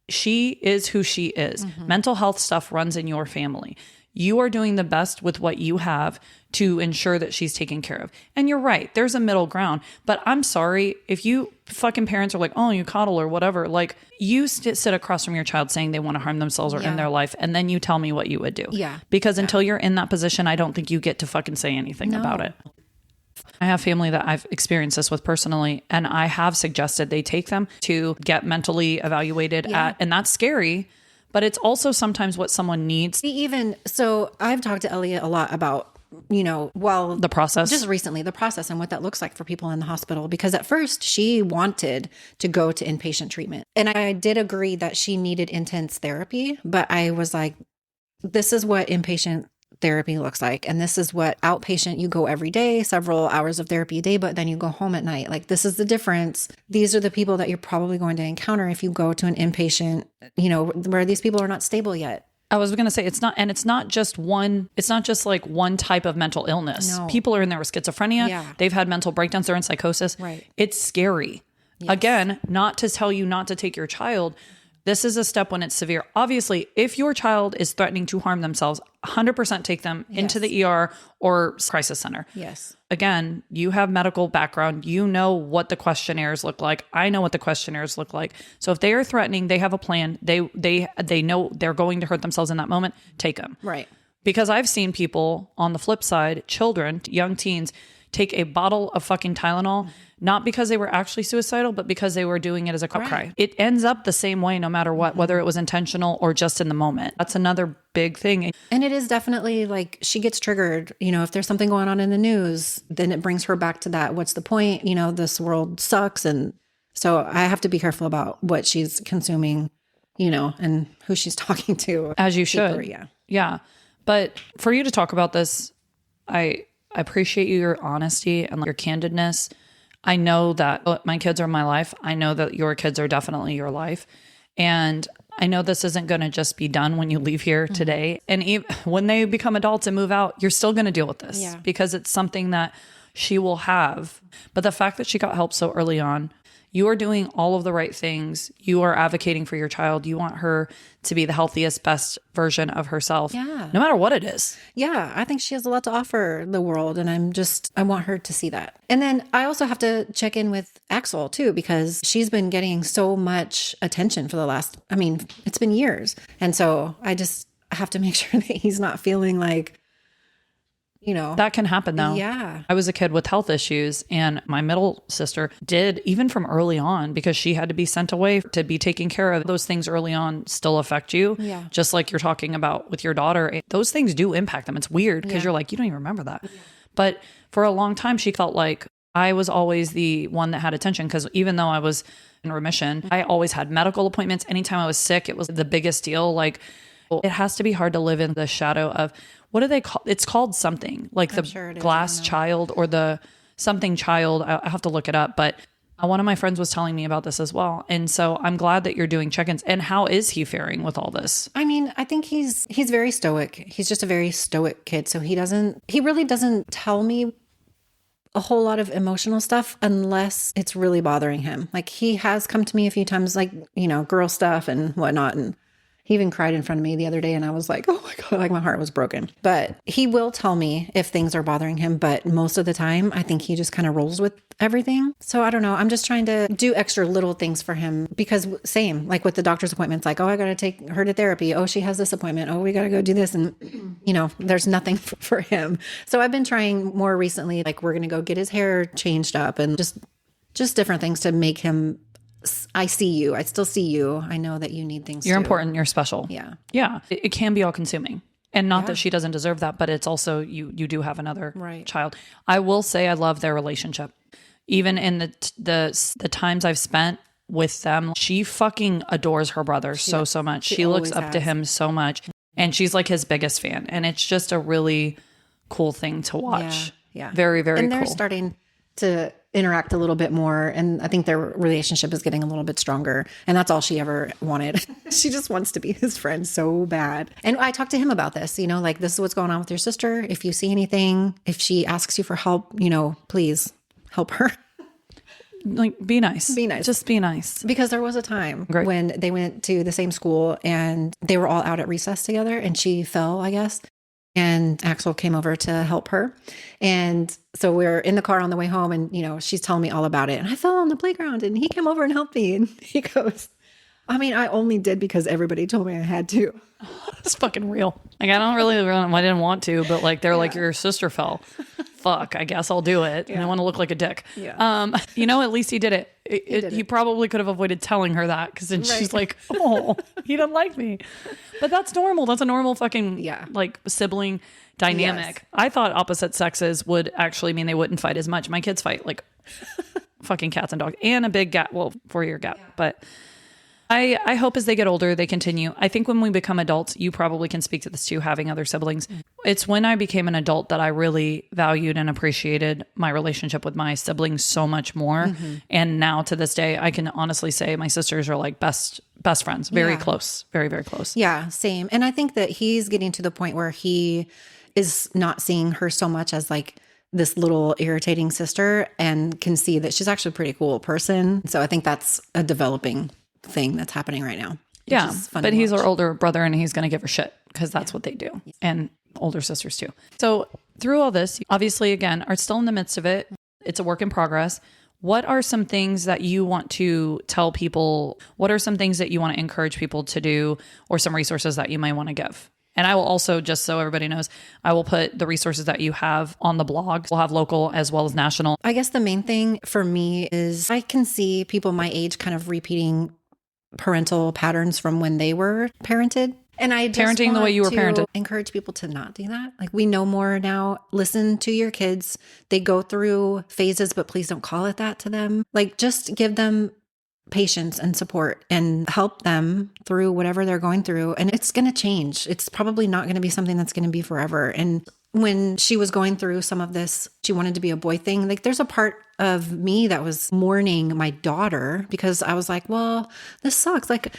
S1: She is who she is. Mental health stuff runs in your family. You are doing the best with what you have to ensure that she's taken care of. And you're right. There's a middle ground. But I'm sorry if you fucking parents are like, oh, you coddle or whatever. Like you sit across from your child saying they want to harm themselves or end their life. And then you tell me what you would do.
S2: Yeah.
S1: Because until you're in that position, I don't think you get to fucking say anything about it. I have family that I've experienced this with personally, and I have suggested they take them to get mentally evaluated and that's scary, but it's also sometimes what someone needs.
S2: So I've talked to Elliot a lot about,
S1: The process.
S2: just recently, the process and what that looks like for people in the hospital, because at first she wanted to go to inpatient treatment. And I did agree that she needed intense therapy, but I was like, this is what inpatient therapy looks like. And this is what outpatient, you go every day, several hours of therapy a day, but then you go home at night. Like this is the difference. These are the people that you're probably going to encounter if you go to an inpatient, where these people are not stable yet.
S1: I was going to say it's not just like one type of mental illness.
S2: No.
S1: People are in there with schizophrenia.
S2: Yeah.
S1: They've had mental breakdowns. They're in psychosis.
S2: Right.
S1: It's scary.
S2: Yes.
S1: Again, not to tell you not to take your child. This is a step when it's severe. Obviously, if your child is threatening to harm themselves, 100% take them into the ER or crisis center.
S2: Yes.
S1: Again, you have medical background. You know what the questionnaires look like. I know what the questionnaires look like. So if they are threatening, they have a plan. They know they're going to hurt themselves in that moment. Take them.
S2: Right.
S1: Because I've seen people on the flip side, children, young teens, take a bottle of fucking Tylenol, not because they were actually suicidal, but because they were doing it as a cry. It ends up the same way no matter what, whether it was intentional or just in the moment. That's another big thing.
S2: And it is definitely like she gets triggered. If there's something going on in the news, then it brings her back to that. What's the point? This world sucks. And so I have to be careful about what she's consuming, and who she's talking to.
S1: As you should.
S2: Deeper, yeah.
S1: Yeah. But for you to talk about this, I appreciate your honesty and your candidness. I know that my kids are my life. I know that your kids are definitely your life. And I know this isn't going to just be done when you leave here today. And even when they become adults and move out, you're still going to deal with this because it's something that she will have. But the fact that she got help so early on, you are doing all of the right things. You are advocating for your child. You want her to be the healthiest, best version of herself.
S2: Yeah.
S1: No matter what it is.
S2: Yeah. I think she has a lot to offer the world. And I want her to see that. And then I also have to check in with Axel too, because she's been getting so much attention for it's been years. And so I just have to make sure that he's not feeling like,
S1: That can happen though.
S2: Yeah.
S1: I was a kid with health issues and my middle sister did, even from early on, because she had to be sent away to be taken care of. Those things early on still affect you.
S2: Yeah.
S1: Just like you're talking about with your daughter. Those things do impact them. It's weird because you're like, you don't even remember that. Yeah. But for a long time, she felt like I was always the one that had attention because even though I was in remission, I always had medical appointments. Anytime I was sick, it was the biggest deal. Like it has to be hard to live in the shadow of, what do they call? It's called something like the glass child or the something child. I have to look it up, but one of my friends was telling me about this as well. And so I'm glad that you're doing check-ins. And how is he faring with all this?
S2: I think he's very stoic. He's just a very stoic kid. So he really doesn't tell me a whole lot of emotional stuff unless it's really bothering him. Like he has come to me a few times, like, girl stuff and whatnot. And he even cried in front of me the other day and I was like, oh my God, like my heart was broken. But he will tell me if things are bothering him. But most of the time, I think he just kind of rolls with everything. So I don't know. I'm just trying to do extra little things for him because same, like with the doctor's appointments, like, oh, I got to take her to therapy. Oh, she has this appointment. Oh, we got to go do this. And, there's nothing for him. So I've been trying more recently, like we're going to go get his hair changed up and just different things to make him, I see you. I still see you. I know that you need things.
S1: You're
S2: too.
S1: important. You're special.
S2: Yeah.
S1: Yeah. It can be all consuming. And not that she doesn't deserve that, but it's also you do have another child. I will say I love their relationship. even in the times I've spent with them, she fucking adores her brother so much. She looks up to him so much, and she's like his biggest fan. And it's just a really cool thing to watch.
S2: Yeah.
S1: Very, very
S2: and
S1: cool.
S2: they're starting to interact a little bit more. And I think their relationship is getting a little bit stronger. And that's all she ever wanted. She just wants to be his friend so bad. And I talked to him about this, like, this is what's going on with your sister. If you see anything, if she asks you for help, please help her.
S1: Like, be nice.
S2: Be nice.
S1: Just be nice.
S2: Because there was a time when they went to the same school and they were all out at recess together and she fell, I guess. And Axel came over to help her. And so we're in the car on the way home and, she's telling me all about it. And I fell on the playground and he came over and helped me. And he goes, I only did because everybody told me I had to.
S1: It's fucking real. Like, I didn't want to, but like, they're like, your sister fell. Fuck, I guess I'll do it. And I want to look like a dick.
S2: Yeah.
S1: At least he did it. He probably could have avoided telling her that, because then she's like, oh, he didn't like me. But that's normal. That's a normal fucking like sibling dynamic. Yes. I thought opposite sexes would actually mean they wouldn't fight as much. My kids fight like fucking cats and dogs, and a big gap. Well, 4-year gap, but I hope as they get older, they continue. I think when we become adults, you probably can speak to this too, having other siblings. It's when I became an adult that I really valued and appreciated my relationship with my siblings so much more. Mm-hmm. And now to this day, I can honestly say my sisters are like best friends, very close, very, very close.
S2: Yeah, same. And I think that he's getting to the point where he is not seeing her so much as like this little irritating sister, and can see that she's actually a pretty cool person. So I think that's a developing thing that's happening right now.
S1: Yeah, but he's our older brother and he's going to give her shit because that's what they do. And older sisters too. So through all this, obviously, again, are still in the midst of it. It's a work in progress. What are some things that you want to tell people? What are some things that you want to encourage people to do, or some resources that you might want to give? And I will also, just so everybody knows, I will put the resources that you have on the blog. We'll have local as well as national.
S2: I guess the main thing for me is I can see people my age kind of repeating parental patterns from when they were parented. And I just
S1: parenting the way you were parented.
S2: Encourage people to not do that. Like, we know more now. Listen to your kids. They go through phases, but please don't call it that to them. Like, just give them patience and support and help them through whatever they're going through. And it's going to change. It's probably not going to be something that's going to be forever. And when she was going through some of this, she wanted to be a boy thing. Like, there's a part of me that was mourning my daughter because I was like, well, this sucks. Like,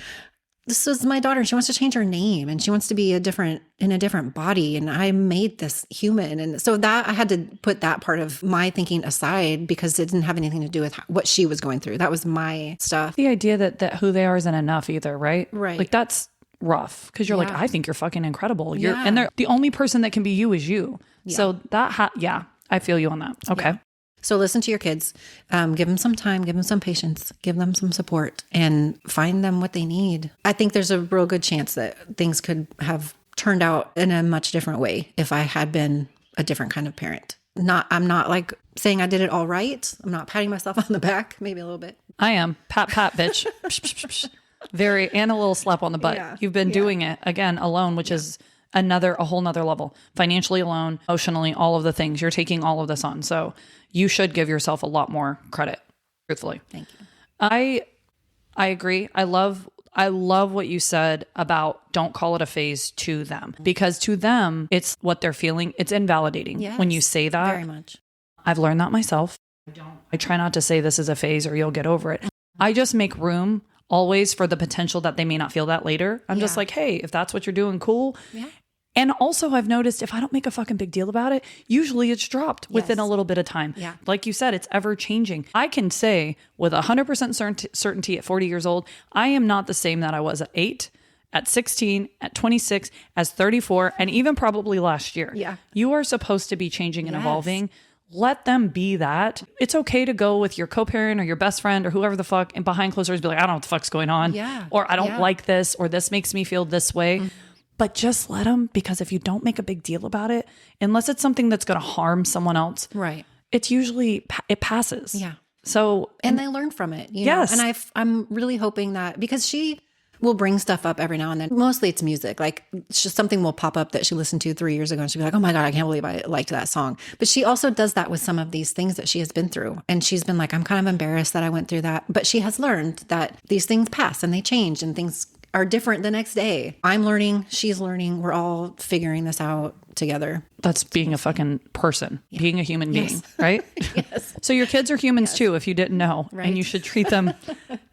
S2: this is my daughter. She wants to change her name and she wants to be in a different body. And I made this human. And so that I had to put that part of my thinking aside because it didn't have anything to do with what she was going through. That was my stuff.
S1: The idea that who they are isn't enough either, right?
S2: Right.
S1: Like, that's rough because you're like, I think you're fucking incredible. And the only person that can be you is you. Yeah. So I feel you on that. Okay. Yeah.
S2: So listen to your kids, give them some time, give them some patience, give them some support, and find them what they need. I think there's a real good chance that things could have turned out in a much different way if I had been a different kind of parent. I'm not like saying I did it all right. I'm not patting myself on the back, maybe a little bit.
S1: I am. Pat, bitch. And a little slap on the butt. Yeah. You've been doing it again alone, which is a whole nother level. Financially alone, emotionally, all of the things. You're taking all of this on. So you should give yourself a lot more credit, truthfully.
S2: Thank you.
S1: I agree. I love what you said about don't call it a phase to them, because to them, it's what they're feeling. It's invalidating when you say that.
S2: Very much.
S1: I've learned that myself. I try not to say this is a phase or you'll get over it. I just make room always for the potential that they may not feel that later. I'm just like, hey, if that's what you're doing, cool. Yeah. And also I've noticed if I don't make a fucking big deal about it, usually it's dropped within a little bit of time. Yeah. Like you said, it's ever changing. I can say with 100% certainty at 40 years old, I am not the same that I was at 8, at 16, at 26, as 34, and even probably last year. Yeah. You are supposed to be changing and evolving. Let them be that. It's okay to go with your co-parent or your best friend or whoever the fuck and behind closed doors be like, I don't know what the fuck's going on. Yeah. Or I don't like this, or this makes me feel this way. Mm-hmm. But just let them, because if you don't make a big deal about it, unless it's something that's going to harm someone else, right? It's usually, it passes. Yeah. So,
S2: and they learn from it. You know? And I'm really hoping that, because she will bring stuff up every now and then. Mostly it's music. Like it's just something will pop up that she listened to 3 years ago and she'll be like, oh my God, I can't believe I liked that song. But she also does that with some of these things that she has been through. And she's been like, I'm kind of embarrassed that I went through that. But she has learned that these things pass and they change and things are different the next day. I'm learning, she's learning. We're all figuring this out together.
S1: That's being a fucking person, being a human being, right?
S2: Yes.
S1: So your kids are humans too, if you didn't know,
S2: Right.
S1: and you should treat them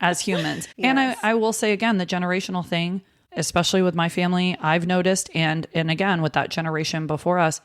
S1: as humans. And I will say again, the generational thing, especially with my family, I've noticed, and again, with that generation before us,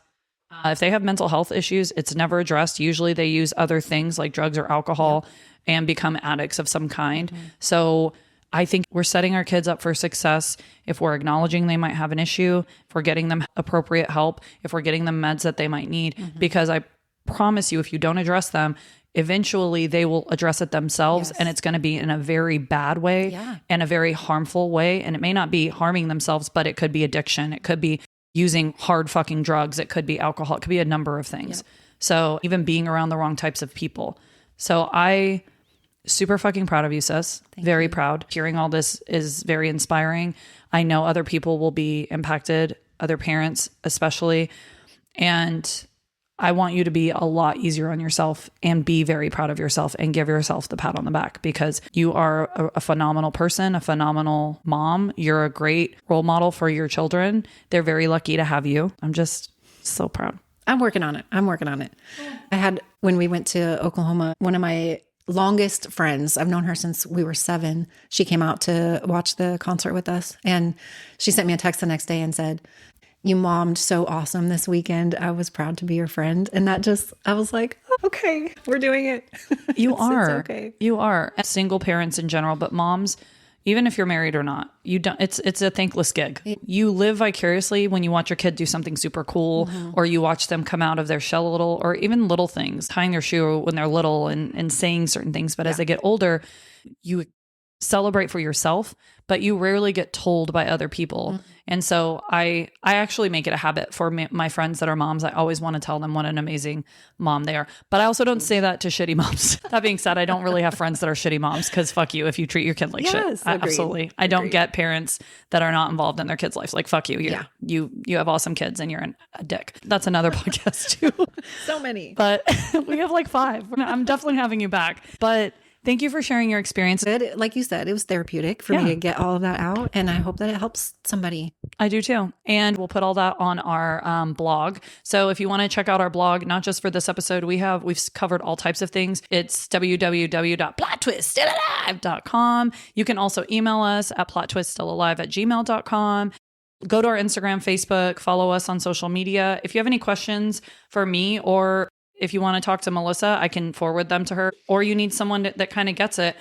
S1: if they have mental health issues, it's never addressed. Usually they use other things like drugs or alcohol and become addicts of some kind. So I think we're setting our kids up for success if we're acknowledging they might have an issue, if we're getting them appropriate help, if we're getting them meds that they might need. Because I promise you, if you don't address them, eventually they will address it themselves, and it's going to be in a very bad way and a very harmful way. And it may not be harming themselves, but it could be addiction. It could be using hard fucking drugs. It could be alcohol. It could be a number of things. So even being around the wrong types of people. So I super fucking proud of you, sis. Very proud. Hearing all this is very inspiring. I know other people will be impacted, other parents especially. And I want you to be a lot easier on yourself and be very proud of yourself and give yourself the pat on the back, because you are a phenomenal person, a phenomenal mom. You're a great role model for your children. They're very lucky to have you. I'm just so proud.
S2: I'm working on it. I had, when we went to Oklahoma, one of my longest friends, I've known her since we were 7. She came out to watch the concert with us, and she sent me a text the next day and said, you mommed so awesome this weekend. I was proud to be your friend. And that just, I was like, okay, we're doing it.
S1: You are.
S2: It's okay.
S1: You are. Single parents in general, but moms, even if you're married or not, you don't, it's a thankless gig. You live vicariously when you watch your kid do something super cool, or you watch them come out of their shell a little, or even little things, tying their shoe when they're little and saying certain things. But as they get older, you celebrate for yourself, but you rarely get told by other people. And so I actually make it a habit for my friends that are moms. I always want to tell them what an amazing mom they are. But I also don't say that to shitty moms. That being said, I don't really have friends that are shitty moms, because fuck you if you treat your kid like shit. Absolutely. I don't get parents that are not involved in their kids' lives. Like, fuck you. You have awesome kids and you're a dick. That's another podcast too.
S2: So many.
S1: But we have like 5. I'm definitely having you back. But thank you for sharing your experience.
S2: Good. Like you said, it was therapeutic for me to get all of that out. And I hope that it helps somebody.
S1: I do too. And we'll put all that on our blog. So if you want to check out our blog, not just for this episode, we've covered all types of things. It's www.plottwiststillalive.com. You can also email us at plottwiststillalive@gmail.com. Go to our Instagram, Facebook, follow us on social media. If you have any questions for me, or if you want to talk to Melissa, I can forward them to her, or you need someone that kind of gets it,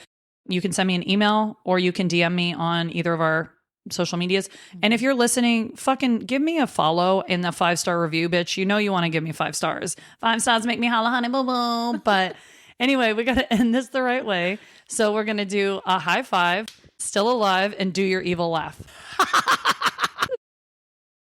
S1: you can send me an email, or you can DM me on either of our social medias. And if you're listening, fucking give me a follow and a 5-star review, bitch. You know you want to give me 5 stars. 5 stars make me holla, honey, boo boo. But anyway, we got to end this the right way. So we're going to do a high five, still alive, and do your evil laugh.